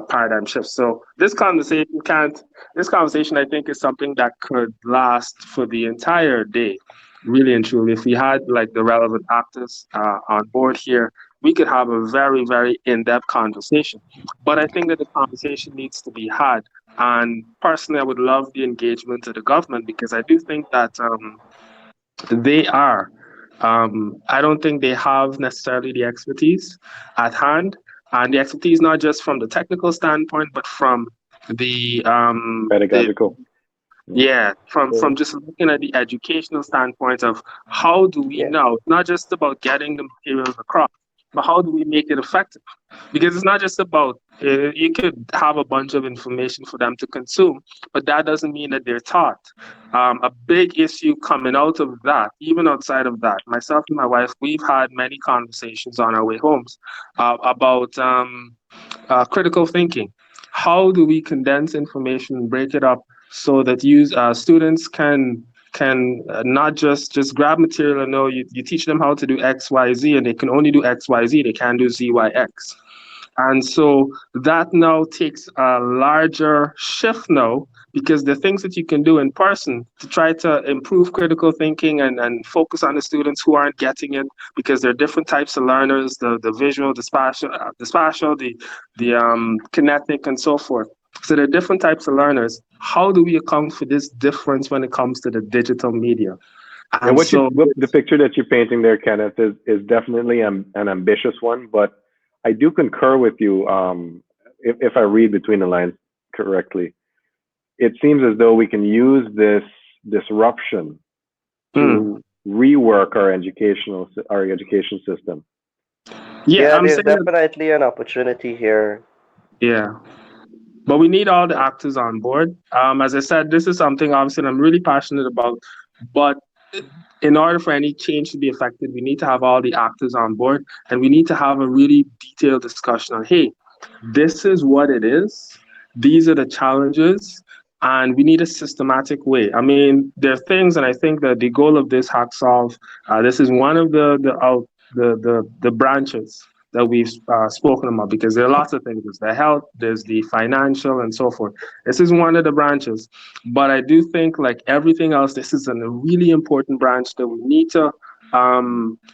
Speaker 2: paradigm shift. So this conversation I think is something that could last for the entire day, really and truly. If we had like the relevant actors on board here, we could have a very, very in-depth conversation. But I think that the conversation needs to be had. And personally, I would love the engagement of the government because I do think that they are. I don't think they have necessarily the expertise at hand, and the expertise not just from the technical standpoint, but from the
Speaker 1: Pedagogical.
Speaker 2: yeah, from just looking at the educational standpoint of how do we
Speaker 4: Yeah.
Speaker 2: know, not just about getting the materials across, but how do we make it effective? Because it's not just about, you could have a bunch of information for them to consume, but that doesn't mean that they're taught. A big issue coming out of that, even outside of that, myself and my wife, we've had many conversations on our way homes about critical thinking. How do we condense information and break it up so that students can not just grab material and know you teach them how to do X, Y, Z, and they can only do X, Y, Z. They can't do Z, Y, X. And so that now takes a larger shift now because the things that you can do in person to try to improve critical thinking and focus on the students who aren't getting it because there are different types of learners, the visual, the kinetic, and so forth. So there are different types of learners. How do we account for this difference when it comes to the digital media?
Speaker 1: And the picture that you're painting there, Kenneth, is definitely an ambitious one, but I do concur with you. If I read between the lines correctly, it seems as though we can use this disruption to rework our education system.
Speaker 4: Yeah, there's definitely an opportunity here.
Speaker 2: Yeah. But we need all the actors on board. As I said, this is something obviously I'm really passionate about. But in order for any change to be effective, we need to have all the actors on board, and we need to have a really detailed discussion on, hey, this is what it is. These are the challenges, and we need a systematic way. I mean, there are things, and I think that the goal of this hack solve, this is one of the branches that we've spoken about, because there are lots of things. There's the health, there's the financial, and so forth. This is one of the branches, but I do think, like everything else, this is a really important branch that we need to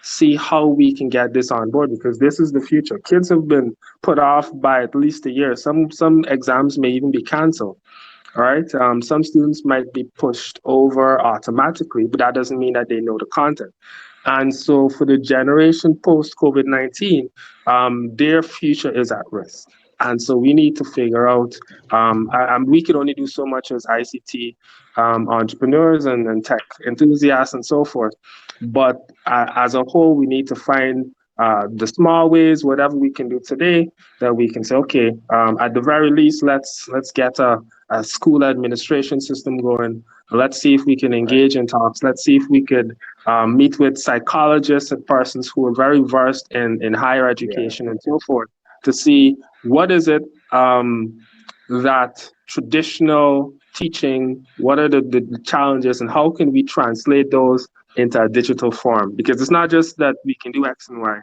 Speaker 2: see how we can get this on board, because this is the future. Kids have been put off by at least a year. Some exams may even be canceled. All right. Some students might be pushed over automatically, but that doesn't mean that they know the content. And so for the generation post COVID-19, their future is at risk. And so we need to figure out, we can only do so much as ICT entrepreneurs and tech enthusiasts and so forth. But as a whole, we need to find the small ways, whatever we can do today, that we can say, okay, at the very least, let's get a school administration system going. Let's see if we can engage in talks. Let's see if we could meet with psychologists and persons who are very versed in higher education and so forth, to see what is it that traditional teaching, what are the challenges, and how can we translate those into a digital form? Because it's not just that we can do X and Y.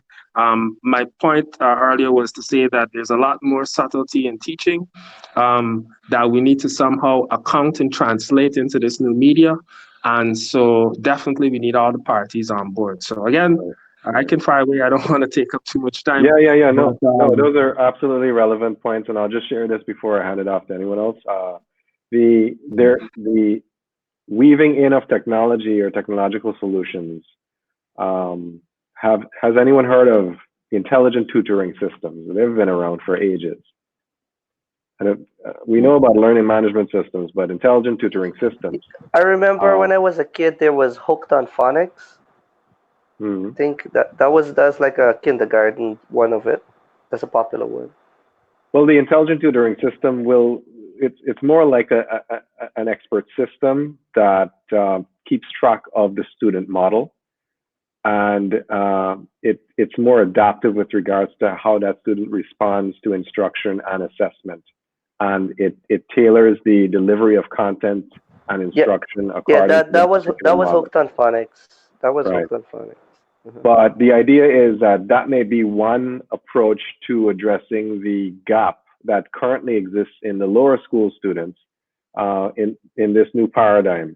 Speaker 2: My point earlier was to say that there's a lot more subtlety in teaching that we need to somehow account and translate into this new media. And so definitely we need all the parties on board. So again, I can fire away. I don't want to take up too much time.
Speaker 1: Yeah. No, those are absolutely relevant points, and I'll just share this before I hand it off to anyone else. The weaving in of technology or technological solutions. Has anyone heard of intelligent tutoring systems? They've been around for ages. And we know about learning management systems, but intelligent tutoring systems.
Speaker 4: I remember when I was a kid, there was Hooked on Phonics.
Speaker 1: Mm-hmm.
Speaker 4: I think that's like a kindergarten one of it. That's a popular one.
Speaker 1: Well, the intelligent tutoring system it's more like an expert system that keeps track of the student model, and it's more adaptive with regards to how that student responds to instruction and assessment, and it tailors the delivery of content and instruction according to
Speaker 4: that was
Speaker 1: model.
Speaker 4: hooked on phonics. That was
Speaker 1: Right.
Speaker 4: hooked on phonics.
Speaker 1: But the idea is that may be one approach to addressing the gap that currently exists in the lower school students in this new paradigm.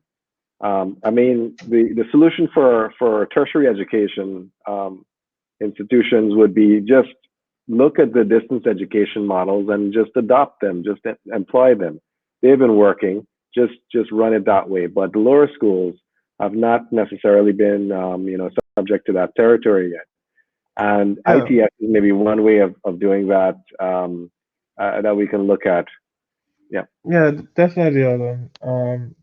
Speaker 1: I mean, the solution for tertiary education institutions would be just look at the distance education models and just adopt them, just employ them. They've been working, just run it that way. But the lower schools have not necessarily been, subject to that territory yet. And ITS is maybe one way of doing that that we can look at.
Speaker 3: Yeah, definitely, Alan.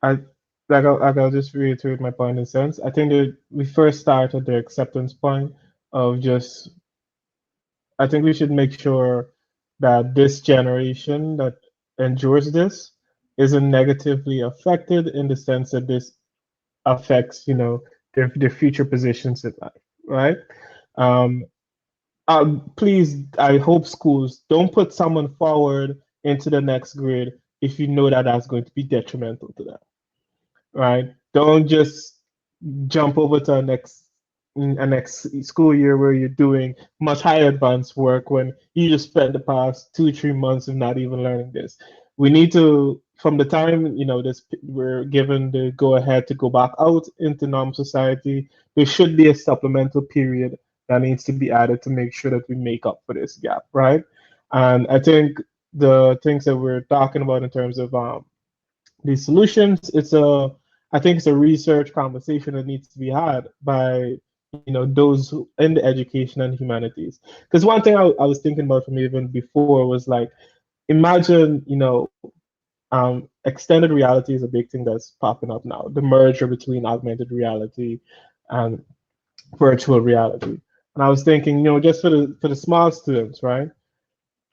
Speaker 3: I'll just reiterate my point in a sense. I think that we first start at the acceptance point of just, I think we should make sure that this generation that endures this isn't negatively affected in the sense that this affects, their future positions in life, right? Um, Please, I hope schools don't put someone forward into the next grade if you know that that's going to be detrimental to them, right? Don't just jump over to a next school year where you're doing much higher advanced work when you just spent the past 2 3 months of not even learning this. We need to, from the time this we're given the go ahead to go back out into normal society, there should be a supplemental period that needs to be added to make sure that we make up for this gap, right? And I think the things that we're talking about in terms of these solutions, I think it's a research conversation that needs to be had by those in the education and humanities. Because one thing I was thinking about from even before was like, imagine extended reality is a big thing that's popping up now. The merger between augmented reality and virtual reality. And I was thinking, just for the small students, right?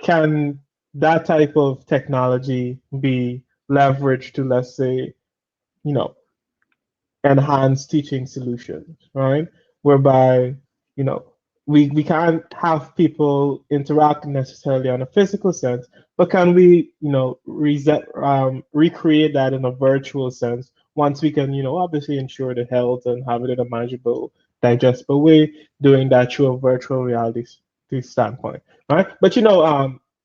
Speaker 3: Can that type of technology be leveraged to, let's say, you know, enhanced teaching solutions, right? Whereby, you know, we can't have people interact necessarily on a physical sense, but can we, recreate that in a virtual sense once we can, obviously ensure the health and have it in a manageable, digestible way, doing that through a virtual reality standpoint, right? But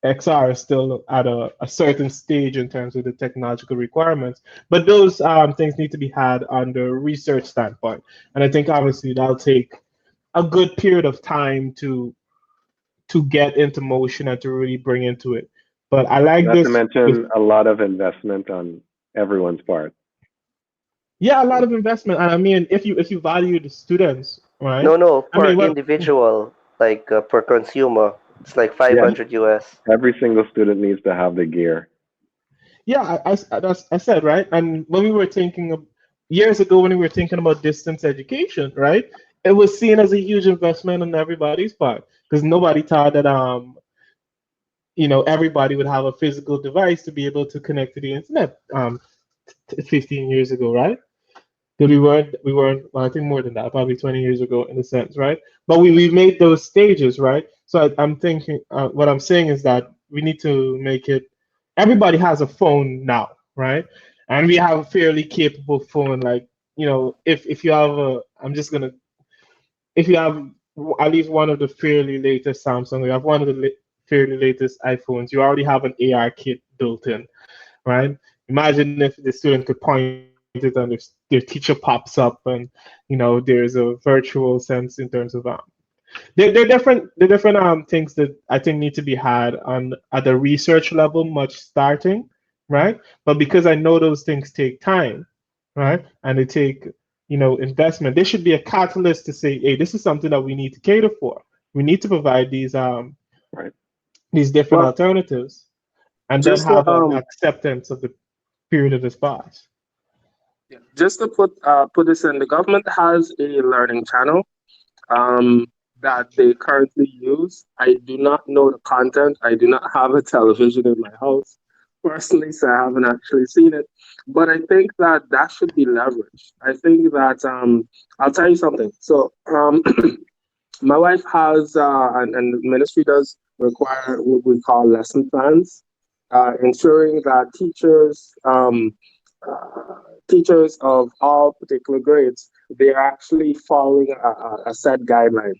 Speaker 3: XR is still at a certain stage in terms of the technological requirements, but those things need to be had on the research standpoint, and I think obviously that'll take a good period of time to get into motion and to really bring into it. But I like
Speaker 1: Not to
Speaker 3: this.
Speaker 1: mention a lot of investment on everyone's part.
Speaker 3: Yeah, a lot of investment, and I mean, if you value the students, right?
Speaker 4: No,
Speaker 3: I
Speaker 4: per
Speaker 3: mean, well,
Speaker 4: individual, like per consumer, it's like
Speaker 1: Yes,
Speaker 4: 500 US.
Speaker 1: every single student needs to have the gear.
Speaker 3: yeah, I said right, and when we were thinking of years ago when we were thinking about distance education, right? It was seen as a huge investment on everybody's part because nobody thought that everybody would have a physical device to be able to connect to the internet 15 years ago, right? That we weren't well, I think more than that, probably 20 years ago in a sense, right? But we made those stages, right? So I'm thinking, what I'm saying is that we need to make it, everybody has a phone now, right? And we have a fairly capable phone, like, if you have I'm just gonna, if you have at least one of the fairly latest Samsung, you have one of the fairly latest iPhones, you already have an AR kit built in, right? Imagine if the student could point it and their teacher pops up and there's a virtual sense in terms of they're different things that I think need to be had on at the research level much starting, right? But because I know those things take time, right? And they take investment, there should be a catalyst to say, hey, this is something that we need to cater for. We need to provide
Speaker 1: Right.
Speaker 3: these different
Speaker 2: Well,
Speaker 3: alternatives and then
Speaker 2: just to
Speaker 3: have an acceptance of the period of the past.
Speaker 2: just to put this in, the government has a learning channel. that they currently use. I do not know the content. I do not have a television in my house personally, so I haven't actually seen it. But I think that that should be leveraged. I think that I'll tell you something. So my wife has, and the ministry does require what we call lesson plans, ensuring that teachers of all particular grades, they're actually following a set guideline.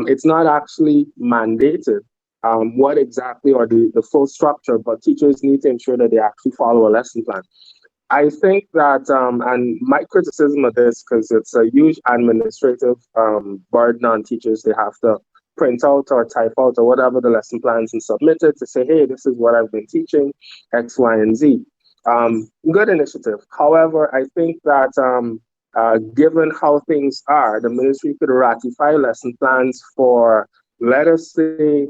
Speaker 2: It's not actually mandated what exactly or the full structure, but teachers need to ensure that they actually follow a lesson plan. I think that, and my criticism of this, because it's a huge administrative burden on teachers, they have to print out or type out or whatever the lesson plans and submit it to say, hey, this is what I've been teaching, X, Y, and Z. Good initiative. However, I think that given how things are, the ministry could ratify lesson plans for, let us say,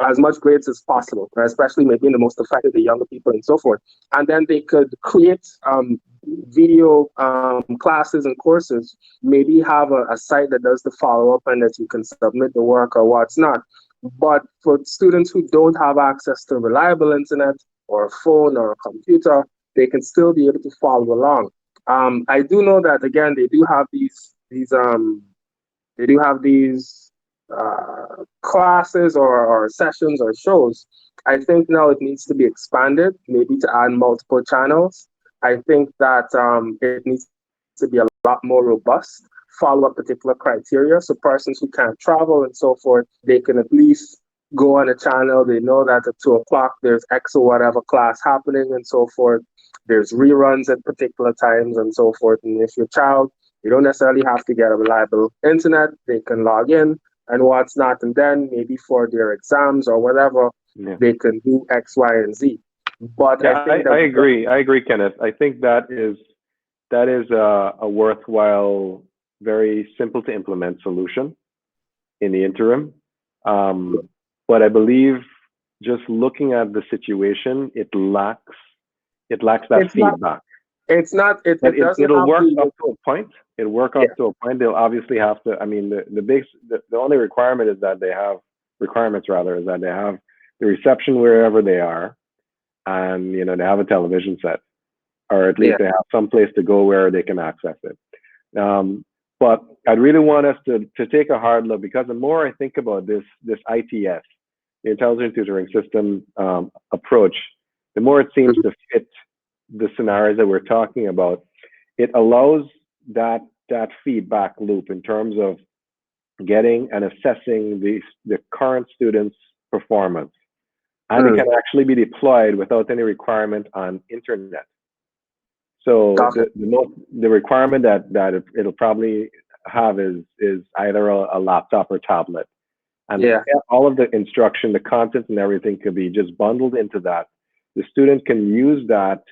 Speaker 2: as much grades as possible, especially maybe in the most affected, the younger people and so forth. And then they could create video classes and courses, maybe have a site that does the follow-up and that you can submit the work or what's not. But for students who don't have access to reliable internet or a phone or a computer, they can still be able to follow along. I do know that, again, they do have these classes or sessions or shows. I think now it needs to be expanded, maybe to add multiple channels. I think that it needs to be a lot more robust, follow a particular criteria. So persons who can't travel and so forth, they can at least go on a channel. They know that at 2 o'clock there's X or whatever class happening and so forth. There's reruns at particular times and so forth. And if your child, you don't necessarily have to get a reliable internet. They can log in and what's not, and then maybe for their exams or whatever, they can do X, Y, and Z. But
Speaker 1: yeah, I agree. I agree, Kenneth. I think that is a worthwhile, very simple to implement solution in the interim. But I believe just looking at the situation, it lacks that feedback. It'll work up to a point. It'll work up to a point. They'll obviously have to. I mean, the only requirement is that they have the reception wherever they are, and they have a television set, or at least they have some place to go where they can access it. But I'd really want us to take a hard look, because the more I think about this ITS, the intelligent tutoring system approach, the more it seems to fit the scenarios that we're talking about. It allows that feedback loop in terms of getting and assessing the current students' performance, and it can actually be deployed without any requirement on internet. So the requirement that it'll probably have is either a laptop or tablet, and all of the instruction, the content, and everything could be just bundled into that. The student can use that,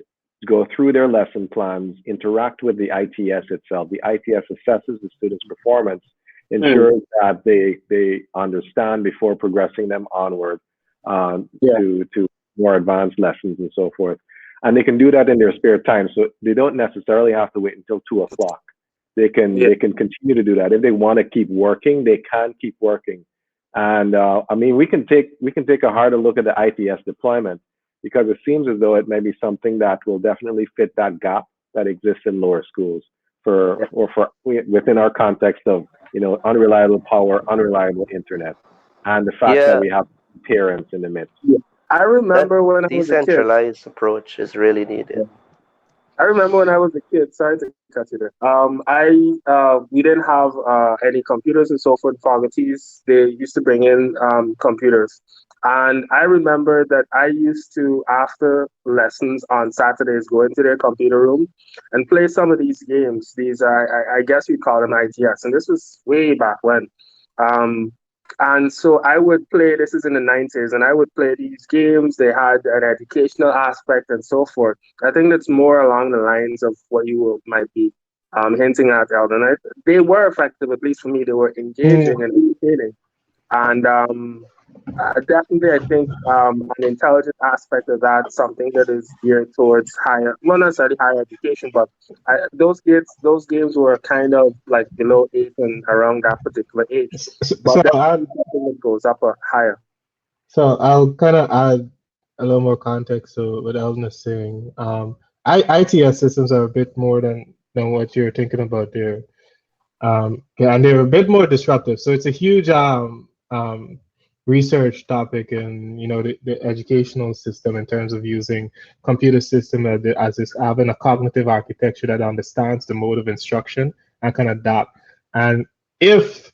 Speaker 1: go through their lesson plans, interact with the ITS itself. The ITS assesses the student's performance, ensures that they understand before progressing them onward to more advanced lessons and so forth. And they can do that in their spare time, so they don't necessarily have to wait until 2 o'clock. They can continue to do that. If they want to keep working, they can keep working. And I mean, we can take a harder look at the ITS deployment, because it seems as though it may be something that will definitely fit that gap that exists in lower schools within our context of unreliable power, unreliable internet, and the fact that we have parents in the midst.
Speaker 2: I remember when I was a kid.
Speaker 4: Decentralized approach is really needed.
Speaker 2: I remember when I was a kid. Sorry to cut you there. We didn't have any computers and so forth. Fabricators, they used to bring in computers, and I remember that I used to, after lessons on Saturdays, go into their computer room and play some of these games. These I guess we call them ITS, and this was way back when. And so I would play, this is in the 90s, and I would play these games. They had an educational aspect and so forth. I think that's more along the lines of what you might be hinting at, Eldon. They were effective, at least for me. They were engaging and entertaining. And Definitely, I think an intelligent aspect of that, something that is geared towards higher, not necessarily higher education, but those games were kind of like below 8 and around that particular age. But
Speaker 3: So
Speaker 2: definitely something that goes up or higher.
Speaker 3: so I'll kind of add a little more context to what Elton is saying. ITS systems are a bit more than what you're thinking about there. Yeah, and they're a bit more disruptive. So it's a huge research topic in the educational system in terms of using computer system as this having a cognitive architecture that understands the mode of instruction and can adapt. And if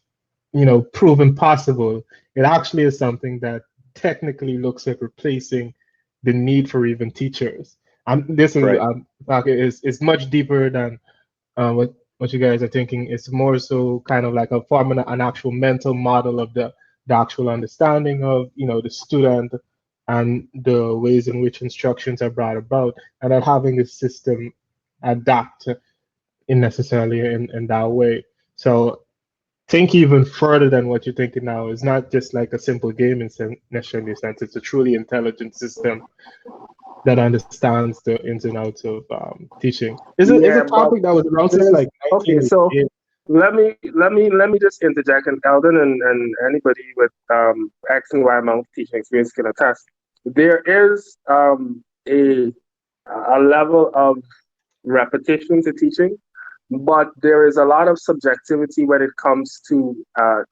Speaker 3: proven possible, it actually is something that technically looks at replacing the need for even teachers. And this is
Speaker 1: Right.
Speaker 3: is much deeper than what you guys are thinking. It's more so kind of like a forming an actual mental model of the actual understanding of the student and the ways in which instructions are brought about, and then having the system adapt in necessarily in that way. So think even further than what you're thinking now. It's not just like a simple game in necessarily sense. It's a truly intelligent system that understands the ins and outs of teaching. Is a
Speaker 2: Yeah, but
Speaker 3: topic that was around since
Speaker 2: there's
Speaker 3: like
Speaker 2: okay. So
Speaker 3: 1988.
Speaker 2: let me just interject, and Eldon and anybody with X and Y amount of teaching experience can attest. There is a level of repetition to teaching, but there is a lot of subjectivity when it comes to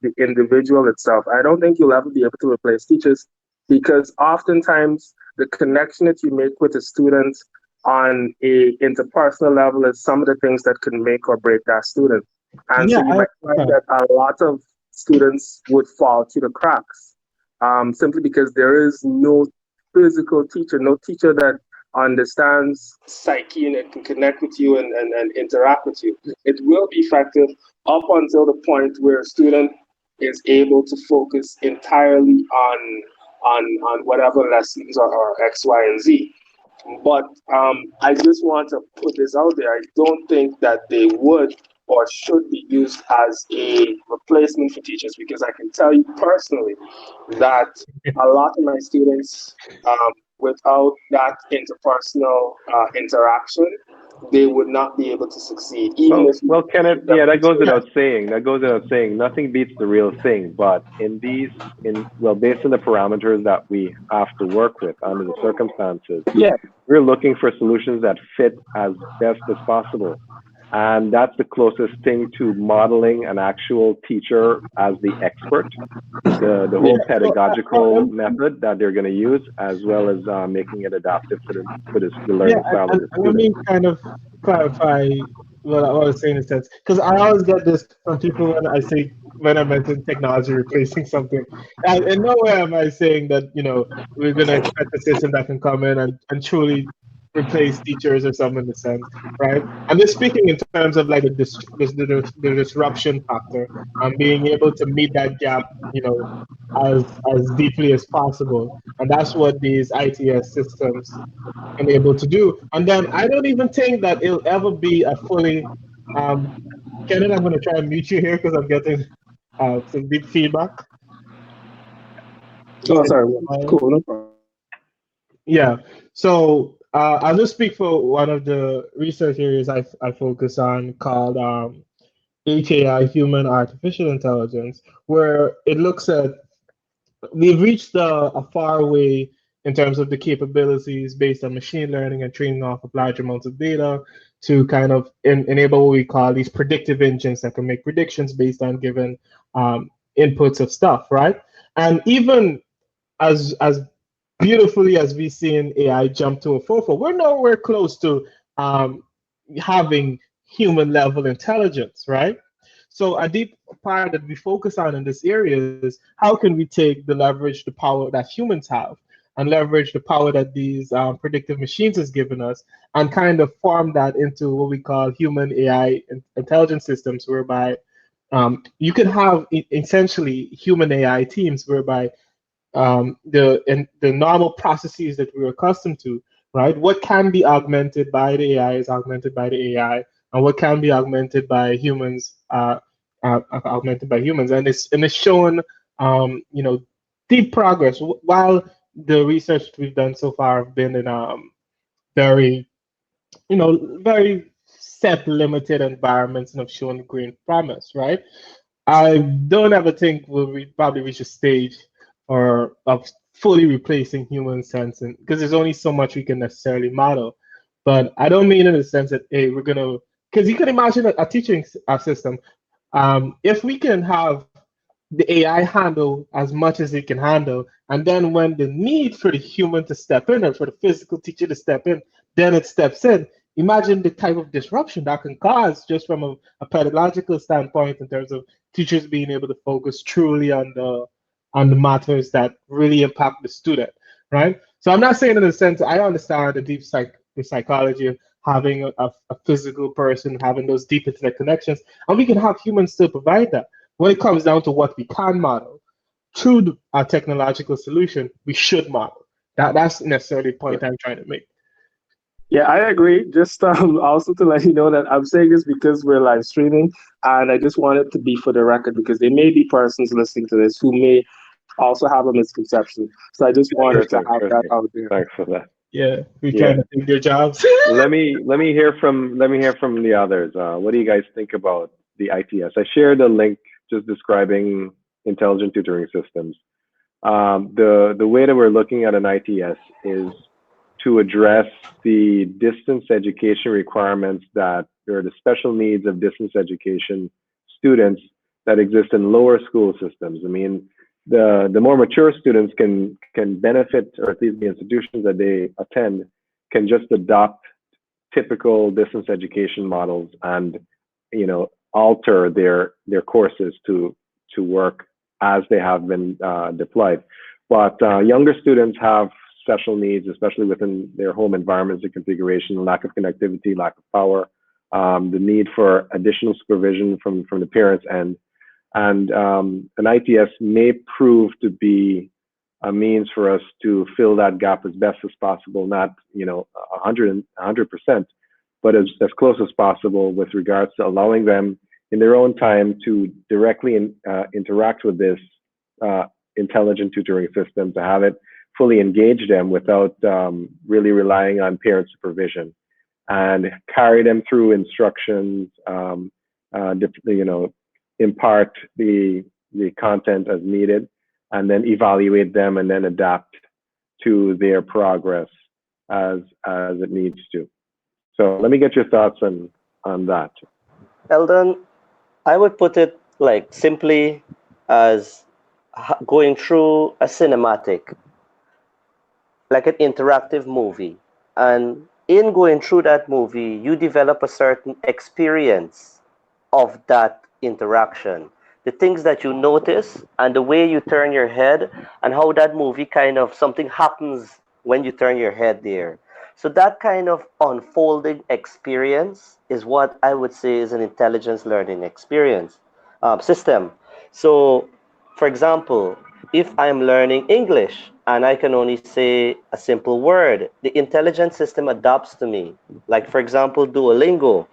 Speaker 2: the individual itself. I don't think you'll ever be able to replace teachers because oftentimes the connection that you make with a student on a interpersonal level is some of the things that can make or break that student. And so
Speaker 3: Yeah,
Speaker 2: you might find that a lot of students would fall through the cracks simply because there is no physical teacher, no teacher that understands psyche and it can connect with you and interact with you. It will be effective up until the point where a student is able to focus entirely on whatever lessons or X, Y, and Z. But I just want to put this out there. I don't think that they would or should be used as a replacement for teachers because I can tell you personally that a lot of my students, without that interpersonal interaction, they would not be able to succeed, even if
Speaker 1: Well,
Speaker 2: you
Speaker 1: Kenneth,
Speaker 2: give them
Speaker 1: yeah, that goes
Speaker 2: tools.
Speaker 1: without saying. That goes without saying. Nothing beats the real thing. But based on the parameters that we have to work with under the circumstances,
Speaker 2: Yeah,
Speaker 1: we're looking for solutions that fit as best as possible. And that's the closest thing to modeling an actual teacher as the expert, the
Speaker 3: yeah.
Speaker 1: whole
Speaker 3: So
Speaker 1: pedagogical method that they're going to use, as well as making it adaptive for the
Speaker 3: yeah,
Speaker 1: learning style of the
Speaker 3: and let
Speaker 1: student.
Speaker 3: me kind of clarify what I was saying in a sense, because I always get this from people when I mention technology replacing something. And in no way am I saying that we're gonna expect a system that can come in and truly replace teachers or something in the sense, right? I'm just speaking in terms of like the disruption factor and being able to meet that gap, as deeply as possible, and that's what these ITS systems unable to do. And then I don't even think that it'll ever be a fully. Um, Kenneth, I'm going to try and mute you here because I'm getting some deep feedback.
Speaker 2: oh, sorry.
Speaker 3: Um,
Speaker 2: Cool, no problem.
Speaker 3: yeah. So I'll just speak for one of the research areas I focus on called HAI, Human Artificial Intelligence, where it looks at we've reached a far way in terms of the capabilities based on machine learning and training off of large amounts of data to kind of enable what we call these predictive engines that can make predictions based on given inputs of stuff, right? And even as beautifully as we've seen AI jump to a forefront, we're nowhere close to um, having human level intelligence, right? So a deep part that we focus on in this area is how can we take the leverage, the power that humans have, and leverage the power that these predictive machines has given us, and kind of form that into what we call human AI intelligence systems, whereby you can have essentially human AI teams, whereby the normal processes that we're accustomed to, right? What can be augmented by the AI is augmented by the AI, and what can be augmented by humans, augmented by humans, and it's shown, steep progress. While the research we've done so far have been in very, very set limited environments and have shown great promise, right? I don't ever think we'll probably reach a stage or of fully replacing human sensing because there's only so much we can necessarily model. But I don't mean in the sense that hey, we're gonna because you can imagine a teaching system. If we can have the AI handle as much as it can handle, and then when the need for the human to step in or for the physical teacher to step in, then it steps in. Imagine the type of disruption that can cause just from a pedagogical standpoint in terms of teachers being able to focus truly on the matters that really impact the student, right? So I'm not saying in a sense I understand the psychology of having a physical person having those deep internet connections, and we can have humans still provide that. When it comes down to what we can model through our technological solution, we should model. That's necessarily the point I'm trying to make.
Speaker 2: Yeah, I agree. Just also to let you know that I'm saying this because we're live streaming, and I just want it to be for the record because there may be persons listening to this who may also have a misconception. So I just wanted to have that out there.
Speaker 1: Thanks for that.
Speaker 3: Yeah, we're trying to do their jobs.
Speaker 1: let me hear from the others. What do you guys think about the ITS? I shared a link just describing intelligent tutoring systems. The way that we're looking at an ITS is to address the distance education requirements that or the special needs of distance education students that exist in lower school systems. I mean, the more mature students can benefit, or at least the institutions that they attend can just adopt typical distance education models and alter their courses to work as they have been deployed. But younger students have special needs, especially within their home environments, the configuration, lack of connectivity, lack of power, the need for additional supervision from the parents end. And an ITS may prove to be a means for us to fill that gap as best as possible, not 100%, but as close as possible with regards to allowing them in their own time to directly interact with this intelligent tutoring system, to have it fully engage them without really relying on parent supervision, and carry them through instructions, impart the content as needed, and then evaluate them and then adapt to their progress as it needs to. So let me get your thoughts on that.
Speaker 4: Eldon, I would put it like simply as going through a cinematic, like an interactive movie. And in going through that movie, you develop a certain experience of that interaction. The things that you notice and the way you turn your head and how that movie kind of something happens when you turn your head there. So that kind of unfolding experience is what I would say is an intelligence learning experience system. So, for example, if I'm learning English and I can only say a simple word, the intelligence system adapts to me. Like, for example, Duolingo.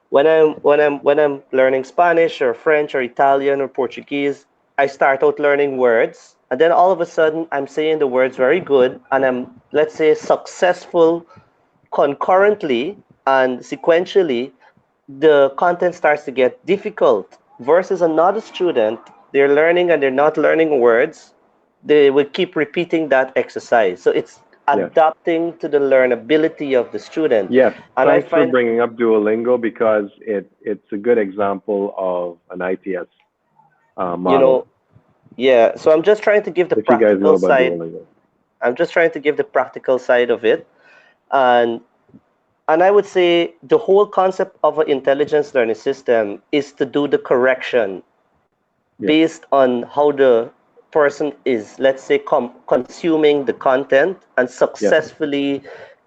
Speaker 4: When I'm learning Spanish or French or Italian or Portuguese, I start out learning words, and then all of a sudden I'm saying the words very good, and I'm, let's say, successful concurrently and sequentially. The content starts to get difficult versus another student. They're learning and they're not learning words. They will keep repeating that exercise. So it's adapting to the learnability of the student.
Speaker 1: Yes,
Speaker 4: and
Speaker 1: thanks for bringing up Duolingo because it's a good example of an ITS model.
Speaker 4: So I'm just trying to give the practical side.
Speaker 1: Duolingo.
Speaker 4: I'm just trying to give the practical side of it, and I would say the whole concept of an intelligence learning system is to do the correction based on how the person is, let's say, consuming the content and successfully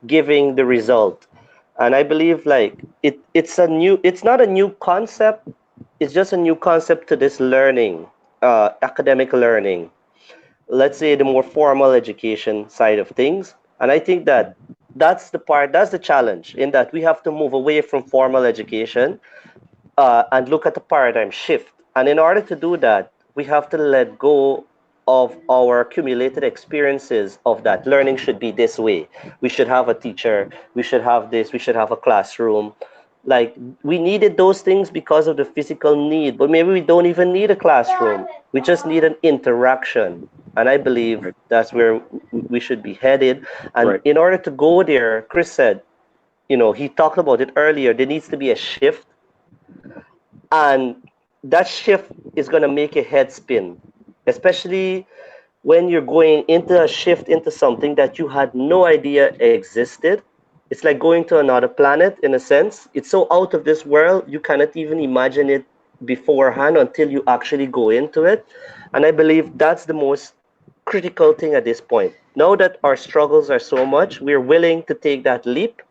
Speaker 4: giving the result. And I believe like it's not a new concept, it's just a new concept to this learning, academic learning, let's say the more formal education side of things. And I think that's the challenge, in that we have to move away from formal education and look at the paradigm shift. And in order to do that, we have to let go of our accumulated experiences of that learning should be this way. We should have a teacher, we should have this, we should have a classroom. Like we needed those things because of the physical need, but maybe we don't even need a classroom. We just need an interaction. And I believe
Speaker 1: Right.
Speaker 4: that's where we should be headed. And
Speaker 1: Right.
Speaker 4: in order to go there, Chris said, he talked about it earlier, there needs to be a shift, and that shift is going to make your head spin, especially when you're going into a shift into something that you had no idea existed. It's like going to another planet in a sense. It's so out of this world, you cannot even imagine it beforehand until you actually go into it. And I believe that's the most critical thing at this point. Now that our struggles are so much, we're willing to take that leap,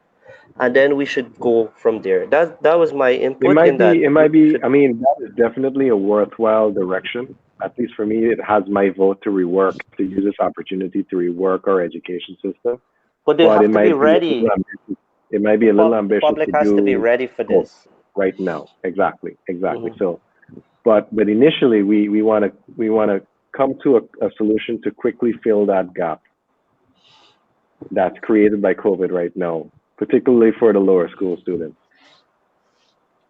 Speaker 4: and then we should go from there. That was my
Speaker 1: It
Speaker 4: input
Speaker 1: might
Speaker 4: in that.
Speaker 1: be, it might be, I mean, that is definitely a worthwhile direction. At least for me, it has my vote to rework, to use this opportunity to rework our education system.
Speaker 4: But they
Speaker 1: But it
Speaker 4: have to be
Speaker 1: might be a
Speaker 4: ready.
Speaker 1: little ambitious. It might be a little
Speaker 4: The
Speaker 1: ambitious
Speaker 4: public
Speaker 1: to
Speaker 4: has to be
Speaker 1: do
Speaker 4: ready for
Speaker 1: both
Speaker 4: this.
Speaker 1: right now. Exactly.
Speaker 4: Mhm.
Speaker 1: So, but initially, we want to come to a solution to quickly fill that gap that's created by COVID right now, particularly for the lower school students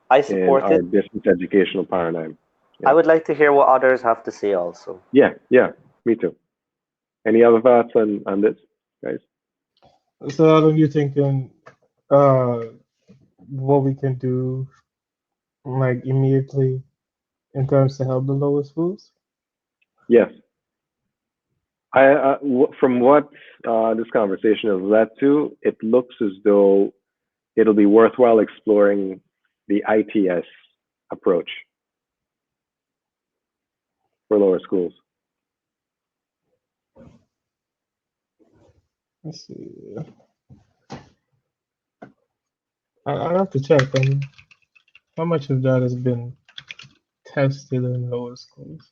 Speaker 4: I
Speaker 1: in
Speaker 4: support
Speaker 1: our
Speaker 4: it.
Speaker 1: distance educational paradigm.
Speaker 4: I
Speaker 1: Yeah.
Speaker 4: would like to hear what others have to say also.
Speaker 1: Yeah. Me too. Any other thoughts on this, guys?
Speaker 3: So, Adam, you thinking uh, what we can do like immediately in terms to help the lower schools?
Speaker 1: Yes. From what this conversation has led to, it looks as though it'll be worthwhile exploring the ITS approach for lower schools.
Speaker 3: Let's see. I'll have to check on how much of that has been tested in lower schools.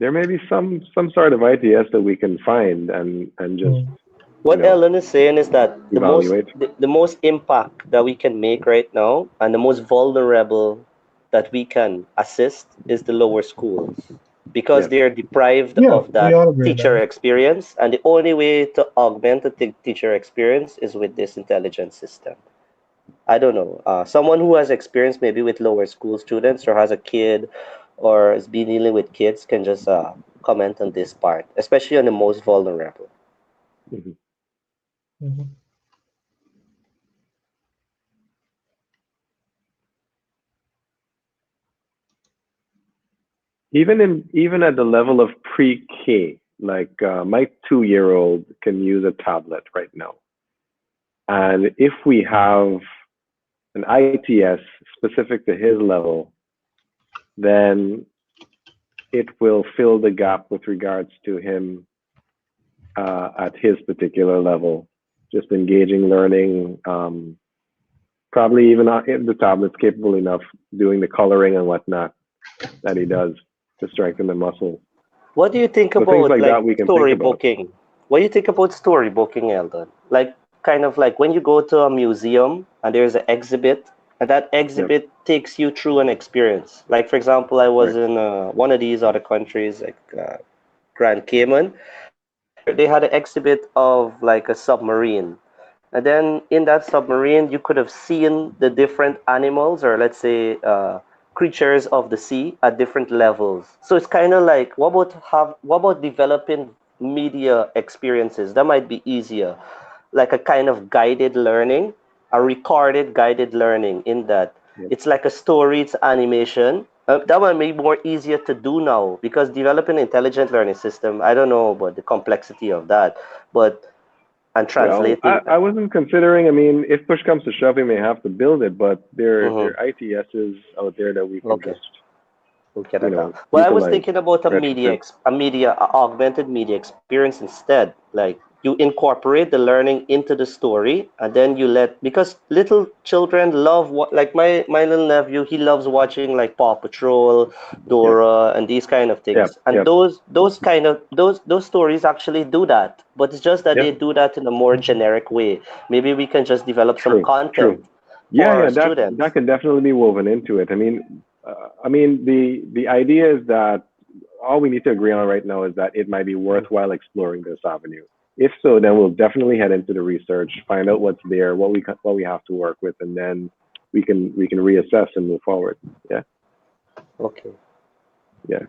Speaker 1: There may be some sort of ITS that we can find and just
Speaker 3: Mm.
Speaker 4: What Ellen is saying is that
Speaker 1: evaluate.
Speaker 4: the most impact that we can make right now and the most vulnerable that we can assist is the lower schools, because
Speaker 1: Yes.
Speaker 4: they are deprived
Speaker 3: Yeah,
Speaker 4: of
Speaker 3: we
Speaker 4: that
Speaker 3: all agree on
Speaker 4: teacher
Speaker 3: that.
Speaker 4: experience, and the only way to augment the teacher experience is with this intelligence system. I don't know. Someone who has experience maybe with lower school students or has a kid or has been dealing with kids can just comment on this part, especially on the most vulnerable.
Speaker 1: Mhm.
Speaker 3: Mhm.
Speaker 1: Even at the level of pre-K, like my 2-year-old can use a tablet right now, and if we have an ITS specific to his level, then it will fill the gap with regards to him at his particular level, just engaging learning. Probably even if the tablet's capable enough doing the coloring and whatnot that he does to strengthen the muscles.
Speaker 4: What do you think
Speaker 1: So things
Speaker 4: about
Speaker 1: like
Speaker 4: like
Speaker 1: that we can think about.
Speaker 4: storybooking? What do you think about storybooking, Eldon? Like kind of like when you go to a museum and there's an exhibit, and that
Speaker 1: Yep.
Speaker 4: exhibit takes you through an experience. Like for example, I was
Speaker 1: Right.
Speaker 4: in one of these other countries, like Grand Cayman, where they had an exhibit of like a submarine. And then in that submarine, you could have seen the different animals, or let's say creatures of the sea at different levels. So it's kind of like, what about developing media experiences? That might be easier, like a kind of guided learning, a recorded guided learning. In that,
Speaker 1: Yep.
Speaker 4: it's like a story, it's animation. That one may be more easier to do now because developing an intelligent learning system, I don't know about the complexity of that, but and
Speaker 1: Well,
Speaker 4: translating
Speaker 1: I
Speaker 4: that.
Speaker 1: wasn't considering. I mean, if push comes to shove, we may have to build it, but there
Speaker 4: Mm-hmm.
Speaker 1: are ITSs out there that we can
Speaker 4: Okay.
Speaker 1: just
Speaker 4: Okay, that out. Well, I was
Speaker 1: utilize,
Speaker 4: thinking about
Speaker 1: retrofit.
Speaker 4: augmented media experience instead. Like you incorporate the learning into the story, and then you because little children love what, like my little nephew, he loves watching like Paw Patrol,
Speaker 1: Yep.
Speaker 4: Dora, and these kind of
Speaker 1: Yep.
Speaker 4: things. And
Speaker 1: Yep.
Speaker 4: those stories actually do that, but it's just that they
Speaker 1: Yep.
Speaker 4: do that in a more generic way. Maybe we can just develop some
Speaker 1: True.
Speaker 4: content
Speaker 1: True.
Speaker 4: for our
Speaker 1: Yeah. That
Speaker 4: students.
Speaker 1: can definitely be woven into it. I mean, the idea is that all we need to agree on right now is that it might be worthwhile exploring this avenue. If so, then we'll definitely head into the research, find out what's there, what we have to work with, and then we can reassess and move forward. Yeah.
Speaker 4: Okay.
Speaker 1: Yeah.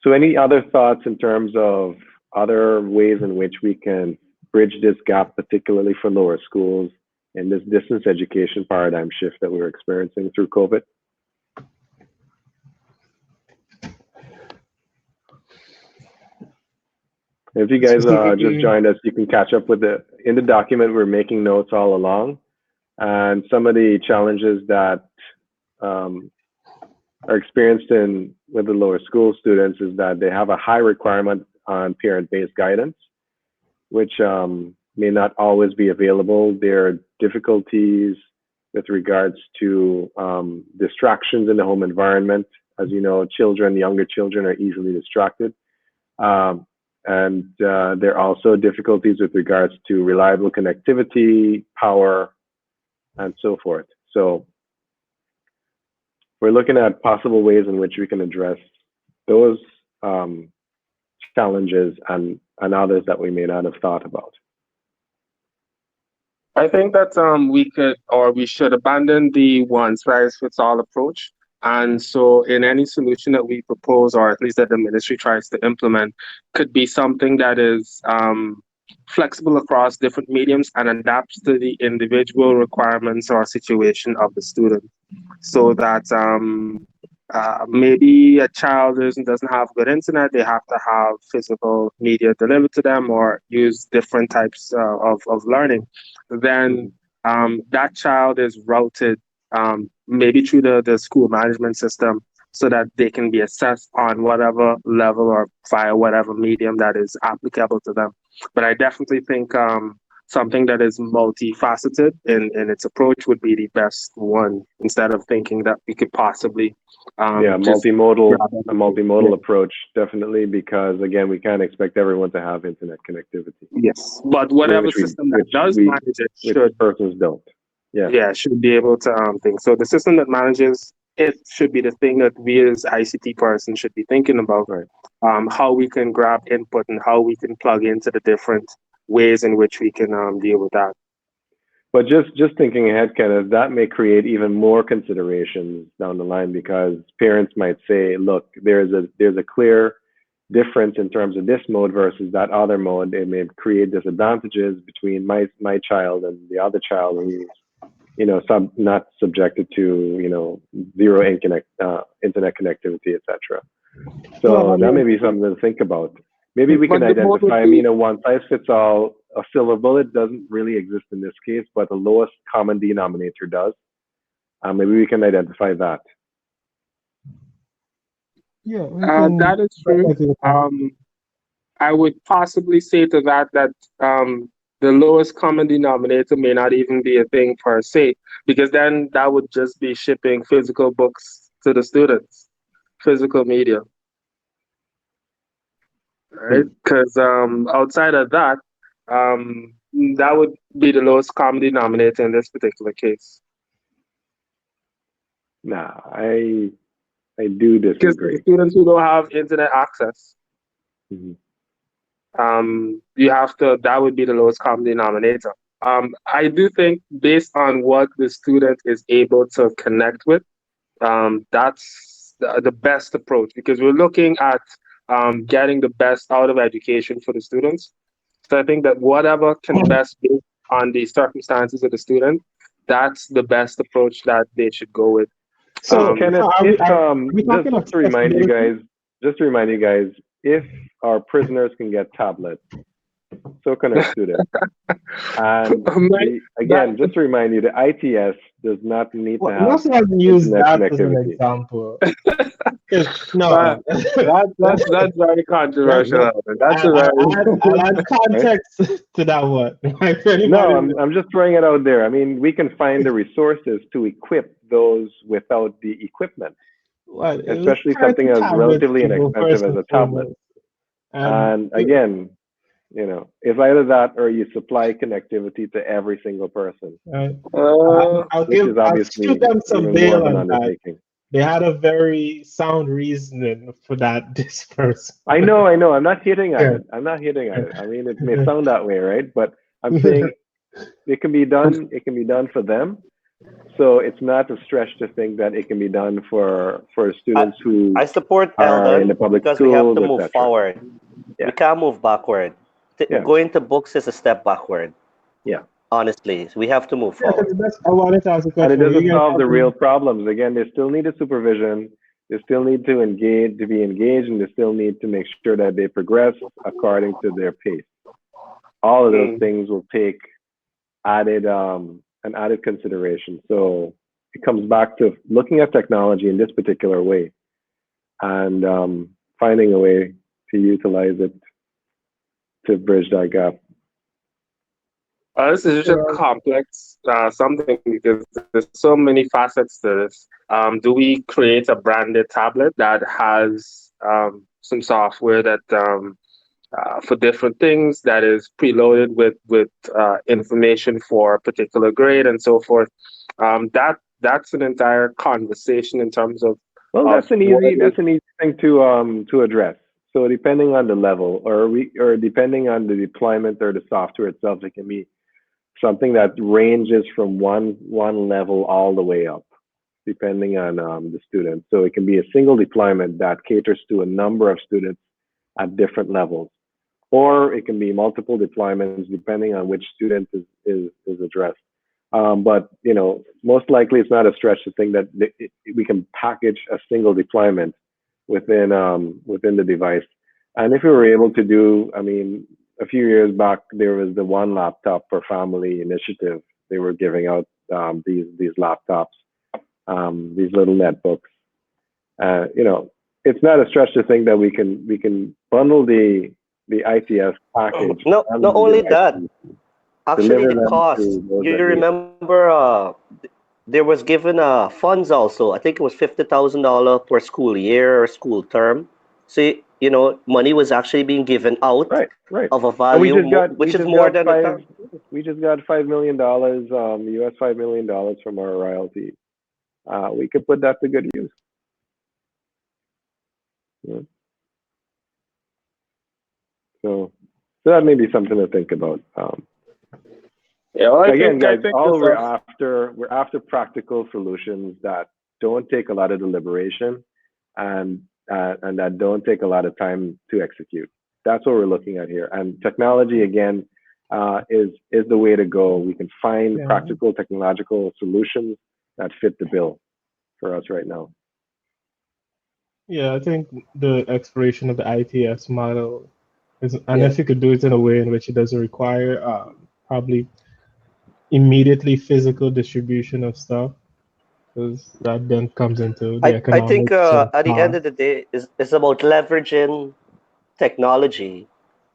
Speaker 1: So any other thoughts in terms of other ways in which we can bridge this gap, particularly for lower schools in this distance education paradigm shift that we're experiencing through COVID? If you guys just joined us, you can catch up with in the document, we're making notes all along. And some of the challenges that are experienced with the lower school students is that they have a high requirement on parent-based guidance, which may not always be available. There are difficulties with regards to distractions in the home environment. As you know, younger children are easily distracted. And there are also difficulties with regards to reliable connectivity, power, and so forth. So we're looking at possible ways in which we can address those challenges and others that we may not have thought about.
Speaker 2: I think that we should abandon the one-size-fits-all approach. And so in any solution that we propose, or at least that the ministry tries to implement, could be something that is flexible across different mediums and adapts to the individual requirements or situation of the student. So that maybe a child doesn't have good internet, they have to have physical media delivered to them or use different types of learning. Then that child is routed maybe through the school management system so that they can be assessed on whatever level or via whatever medium that is applicable to them. But I definitely think something that is multifaceted in its approach would be the best one, instead of thinking that we could possibly
Speaker 1: multimodal approach, definitely, because again, we can't expect everyone to have internet connectivity.
Speaker 2: Yes, but whatever system that does manage it should
Speaker 1: persons don't.
Speaker 2: Yeah, should be able to think. So the system that manages it should be the thing that we as ICT person should be thinking about.
Speaker 1: Right.
Speaker 2: How we can grab input and how we can plug into the different ways in which we can deal with that.
Speaker 1: But just thinking ahead, Kenneth, that may create even more considerations down the line, because parents might say, look, there's a clear difference in terms of this mode versus that other mode. It may create disadvantages between my child and the other child who's not subjected to zero internet connectivity, etc. So that may be something to think about. Maybe we can identify, a one-size-fits-all, a silver bullet doesn't really exist in this case, but the lowest common denominator does. Maybe we can identify that.
Speaker 3: Yeah,
Speaker 2: that is true. I would possibly say to that the lowest common denominator may not even be a thing per se, because then that would just be shipping physical books to the students, physical media. Right? Because outside of that, that would be the lowest common denominator in this particular case.
Speaker 1: Nah, I do disagree.
Speaker 2: Because the students who don't have internet access, that would be the lowest common denominator. I do think, based on what the student is able to connect with, that's the best approach, because we're looking at getting the best out of education for the students. So I think that whatever can best be on the circumstances of the student, that's the best approach that they should go with.
Speaker 1: So Kenneth, just to remind you guys, if our prisoners can get tablets, so can our students. And again, just to remind you, the ITS does not need to have
Speaker 3: use that as an example.
Speaker 2: That's very controversial.
Speaker 3: I'll add context to that one.
Speaker 1: I'm just throwing it out there. I mean, we can find the resources to equip those without the equipment, especially something as relatively inexpensive as a tablet. And again, it's either that or you supply connectivity to every single person.
Speaker 3: I'll give them some bail on that. they had a very sound reasoning for that dispersal.
Speaker 1: I know. I'm not hitting at
Speaker 3: Yeah.
Speaker 1: it. I'm not hitting at it. I mean, it may sound that way, right? But I'm saying it can be done. It can be done for them. So it's not a stretch to think that it can be done for students who
Speaker 4: I support
Speaker 1: are in the
Speaker 4: Eldon
Speaker 1: public
Speaker 4: because we have
Speaker 1: schools,
Speaker 4: to move
Speaker 1: etc.
Speaker 4: forward.
Speaker 1: Yeah.
Speaker 4: We can't move backward.
Speaker 1: Yeah.
Speaker 4: Going to books is a step backward.
Speaker 1: Yeah.
Speaker 4: Honestly, we have to move
Speaker 3: Yeah,
Speaker 4: forward.
Speaker 3: I wanted to ask a
Speaker 1: And it
Speaker 3: question. Were
Speaker 1: doesn't
Speaker 3: you guys
Speaker 1: solve the
Speaker 3: talking?
Speaker 1: real problems. Again, they still need a supervision. They still need to be engaged, and they still need to make sure that they progress according to their pace. All of those things will take added an added consideration. So it comes back to looking at technology in this particular way and finding a way to utilize it to bridge that gap.
Speaker 2: This is just complex something because there's so many facets to this. Do we create a branded tablet that has some software that for different things that is preloaded with information for a particular grade and so forth? That's an entire conversation in terms of.
Speaker 1: Well, that's an easy thing to address. So depending on the level, or depending on the deployment or the software itself, it can be something that ranges from one level all the way up, depending on the student. So it can be a single deployment that caters to a number of students at different levels, or it can be multiple deployments depending on which student is addressed. But most likely it's not a stretch to think that we can package a single deployment within the device. And if we were able to do, I mean, a few years back there was the one laptop per family initiative. They were giving out these laptops, these little netbooks. It's not a stretch to think that we can bundle the ITS package.
Speaker 4: Not only that, actually
Speaker 1: deliver
Speaker 4: the
Speaker 1: them
Speaker 4: cost.
Speaker 1: to those
Speaker 4: You
Speaker 1: that need it.
Speaker 4: remember there was given funds also. I think it was $50,000 per school year or school term. So money was actually being given out
Speaker 1: Right.
Speaker 4: of a
Speaker 1: And
Speaker 4: value which is more than the term.
Speaker 1: we just got $5 million, US $5 million from our royalty. We could put that to good use. Yeah. So that may be something to think about. Again, guys, we're after practical solutions that don't take a lot of deliberation and that don't take a lot of time to execute. That's what we're looking at here. And technology, again, is the way to go. We can find practical technological solutions that fit the bill for us right now.
Speaker 3: Yeah, I think the exploration of the ITS model is, and if you could do it in a way in which it doesn't require probably immediately physical distribution of stuff, because that then comes into the
Speaker 4: I think
Speaker 3: economics.
Speaker 4: at the end of the day, it's about leveraging technology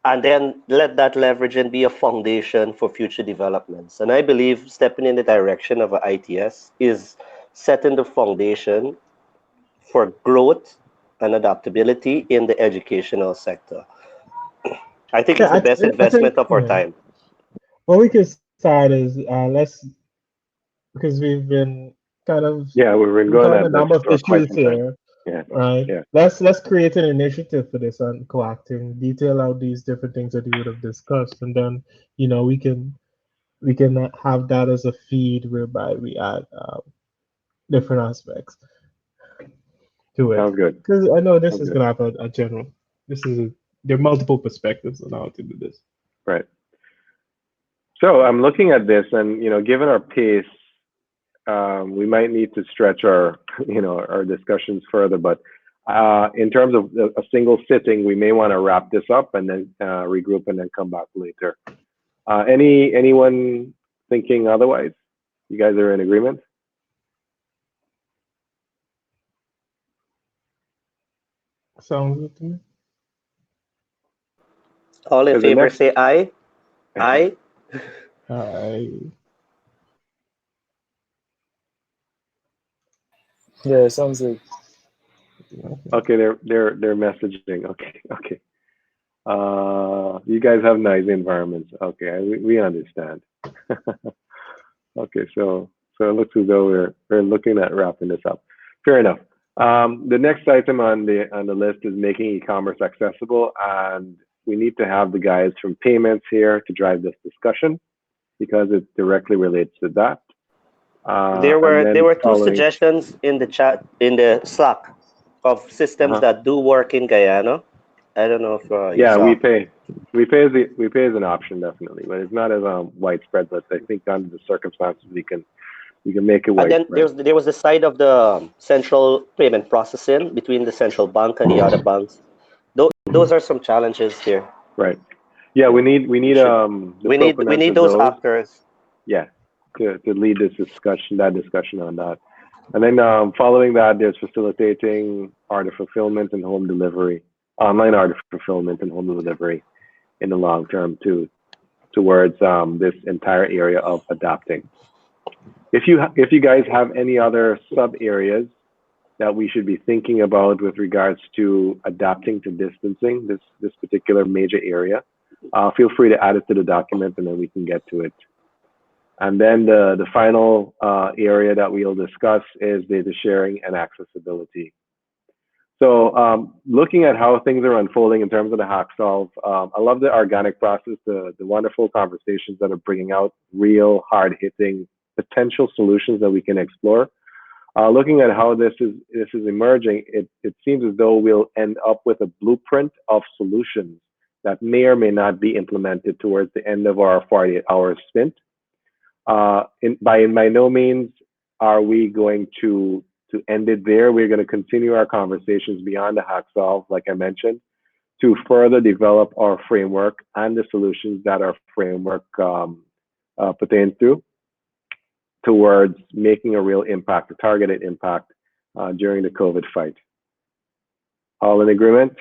Speaker 4: and then let that leveraging be a foundation for future developments. And I believe stepping in the direction of an ITS is setting the foundation for growth and adaptability in the educational sector. I think it's the best investment of our time.
Speaker 3: What we can start is because we've been kind of
Speaker 1: we've been going at
Speaker 3: a number of issues here. Right.
Speaker 1: Yeah.
Speaker 3: Let's create an initiative for this on coacting, detail out these different things that we would have discussed, and then we can have that as a feed whereby we add different aspects to it.
Speaker 1: Sounds good.
Speaker 3: Because I know this is gonna have a general. There are multiple perspectives on how to do this.
Speaker 1: Right. So I'm looking at this, and given our pace, we might need to stretch our our discussions further. But in terms of a single sitting, we may want to wrap this up and then regroup and then come back later. Anyone thinking otherwise? You guys are in agreement?
Speaker 3: Sounds good to me.
Speaker 4: All in favor, say aye. Aye.
Speaker 3: Aye.
Speaker 6: Yeah, sounds good.
Speaker 1: Okay, they're messaging. Okay. You guys have nice environments. Okay, we understand. Okay, so it looks as though we're looking at wrapping this up. Fair enough. The next item on the list is making e-commerce accessible, and we need to have the guys from payments here to drive this discussion because it directly relates to that.
Speaker 4: There were two
Speaker 1: following,
Speaker 4: suggestions in the chat in the Slack of systems that do work in Guyana. I don't know if you
Speaker 1: yeah,
Speaker 4: saw.
Speaker 1: we pay as an option definitely, but it's not as widespread. But I think under the circumstances we can make it
Speaker 4: And
Speaker 1: widespread.
Speaker 4: then there was the side of the central payment processing between the central bank and the other banks. Those are some challenges here.
Speaker 1: Right. Yeah, we need
Speaker 4: we need those actors.
Speaker 1: Yeah, to lead this discussion on that. And then following that, there's facilitating order fulfillment and home delivery, online order fulfillment and home delivery in the long term towards this entire area of adapting. If you guys have any other sub areas that we should be thinking about with regards to adapting to distancing, this particular major area, feel free to add it to the document and then we can get to it. And then the final area that we'll discuss is data sharing and accessibility. So looking at how things are unfolding in terms of the HackSolve, I love the organic process, the wonderful conversations that are bringing out real hard-hitting potential solutions that we can explore. Looking at how this is emerging, it seems as though we'll end up with a blueprint of solutions that may or may not be implemented towards the end of our 48-hour stint. By no means are we going to end it there. We're going to continue our conversations beyond the HackSolve, like I mentioned, to further develop our framework and the solutions that our framework pertains to towards making a real impact, a targeted impact during the COVID fight. All in agreement?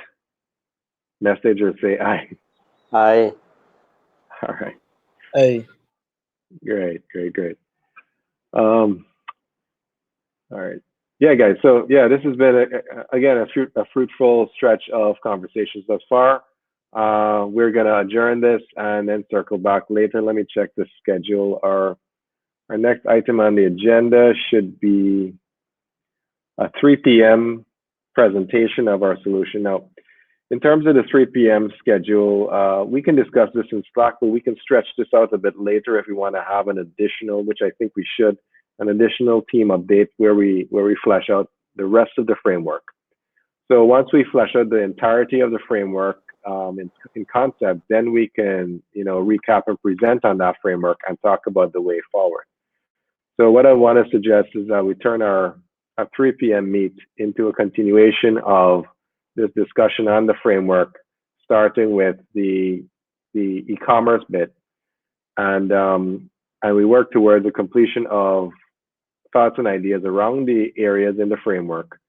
Speaker 1: Message or say aye?
Speaker 4: Aye.
Speaker 1: All right.
Speaker 6: Aye.
Speaker 1: Great. All right. Yeah, guys. So yeah, this has been again a fruitful stretch of conversations thus far. We're gonna adjourn this and then circle back later. Let me check the schedule. Our next item on the agenda should be a 3 p.m. presentation of our solution. Now, in terms of the 3 p.m. schedule, we can discuss this in Slack, but we can stretch this out a bit later if we want to have an additional, which I think we should, an additional team update where we flesh out the rest of the framework. So once we flesh out the entirety of the framework in concept, then we can recap and present on that framework and talk about the way forward. So what I want to suggest is that we turn our 3 p.m. meet into a continuation of this discussion on the framework, starting with the e-commerce bit, and we work towards the completion of thoughts and ideas around the areas in the framework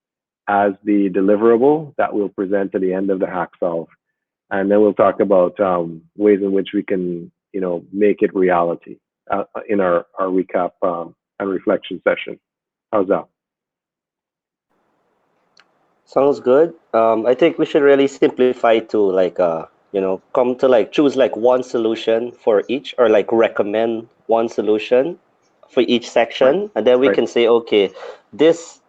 Speaker 1: as the deliverable that we'll present at the end of the HackSolve, and then we'll talk about ways in which we can make it reality in our recap and reflection session. How's that?
Speaker 4: Sounds good. I think we should really simplify to come to choose one solution for each, or recommend one solution for each section, right. And then we can say, okay, this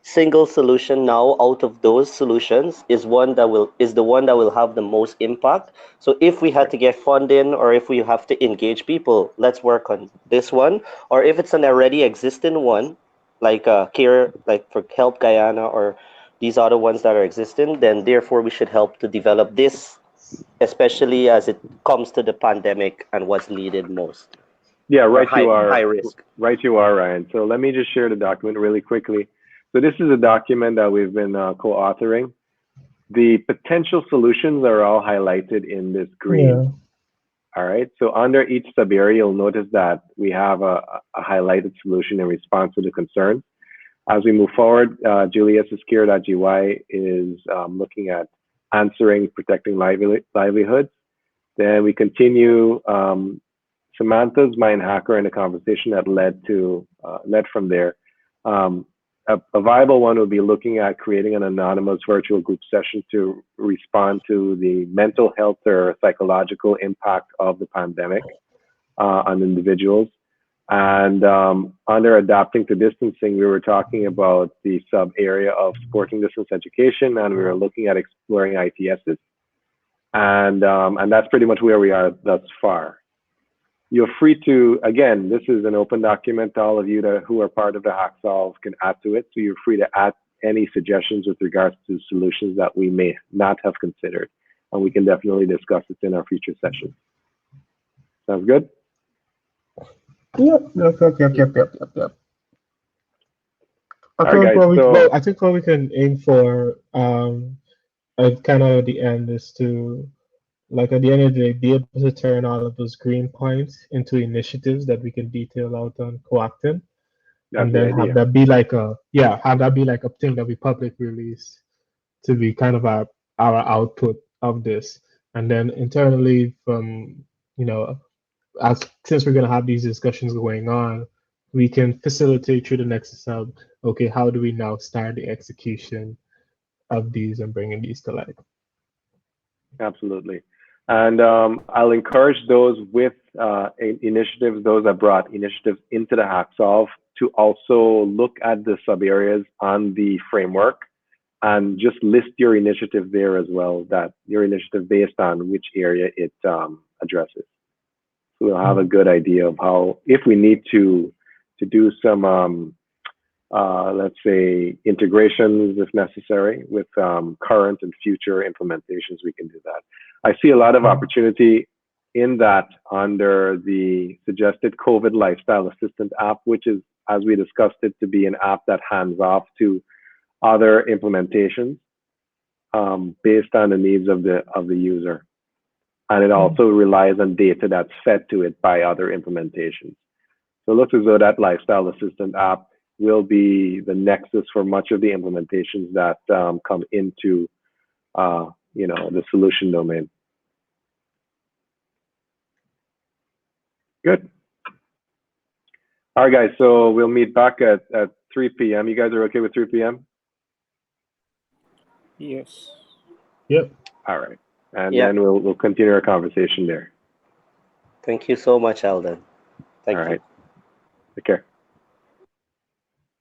Speaker 4: single solution now out of those solutions is the one that will have the most impact. So if we had to get funding or if we have to engage people, let's work on this one. Or if it's an already existing one, like Care, like for Help Guyana or these other ones that are existing, then therefore we should help to develop this, especially as it comes to the pandemic and what's needed most.
Speaker 1: Yeah, right.
Speaker 4: High risk.
Speaker 1: Right, you are, Ryan. So let me just share the document really quickly. So this is a document that we've been co-authoring. The potential solutions are all highlighted in this green. Yeah. All right. So under each sub area, you'll notice that we have a highlighted solution in response to the concerns. As we move forward, Julius's Care.gy is looking at answering, protecting livelihoods. Then we continue Samantha's Mind Hacker and a conversation that led from there. A viable one would be looking at creating an anonymous virtual group session to respond to the mental health or psychological impact of the pandemic on individuals. And under adapting to distancing, we were talking about the sub area of supporting distance education, and we were looking at exploring ITSs. And that's pretty much where we are thus far. You're free to, again, this is an open document. All of you who are part of the HackSolve can add to it. So you're free to add any suggestions with regards to solutions that we may not have considered. And we can definitely discuss it in our future sessions. Sounds good?
Speaker 3: Yep.
Speaker 1: All right, guys,
Speaker 3: Well, I think what we can aim for, kind of at the end is to, like at the end of the day, be able to turn all of those green points into initiatives that we can detail out on Coactin, and then have that be like a thing that we public release to be kind of our output of this, and then internally from since we're gonna have these discussions going on, we can facilitate through the Nexus Hub. Okay, how do we now start the execution of these and bringing these to life?
Speaker 1: Absolutely. And I'll encourage those with initiatives, those that brought initiatives into the HackSolve, to also look at the sub areas on the framework and just list your initiative there as well, that your initiative based on which area it addresses. So we'll have a good idea of how, if we need to do some, let's say, integrations if necessary with current and future implementations, we can do that. I see a lot of opportunity in that under the suggested COVID Lifestyle Assistant app, which is, as we discussed it, to be an app that hands off to other implementations based on the needs of the user. And it also relies on data that's fed to it by other implementations. So it looks as though that Lifestyle Assistant app will be the nexus for much of the implementations that come into the solution domain. Good. All right, guys, so we'll meet back at 3 p.m. You guys are okay with 3 p.m.?
Speaker 6: Yes.
Speaker 3: Yep.
Speaker 1: All right. And then we'll continue our conversation there.
Speaker 4: Thank you so much, Eldon. Thank you.
Speaker 1: All right. Take care.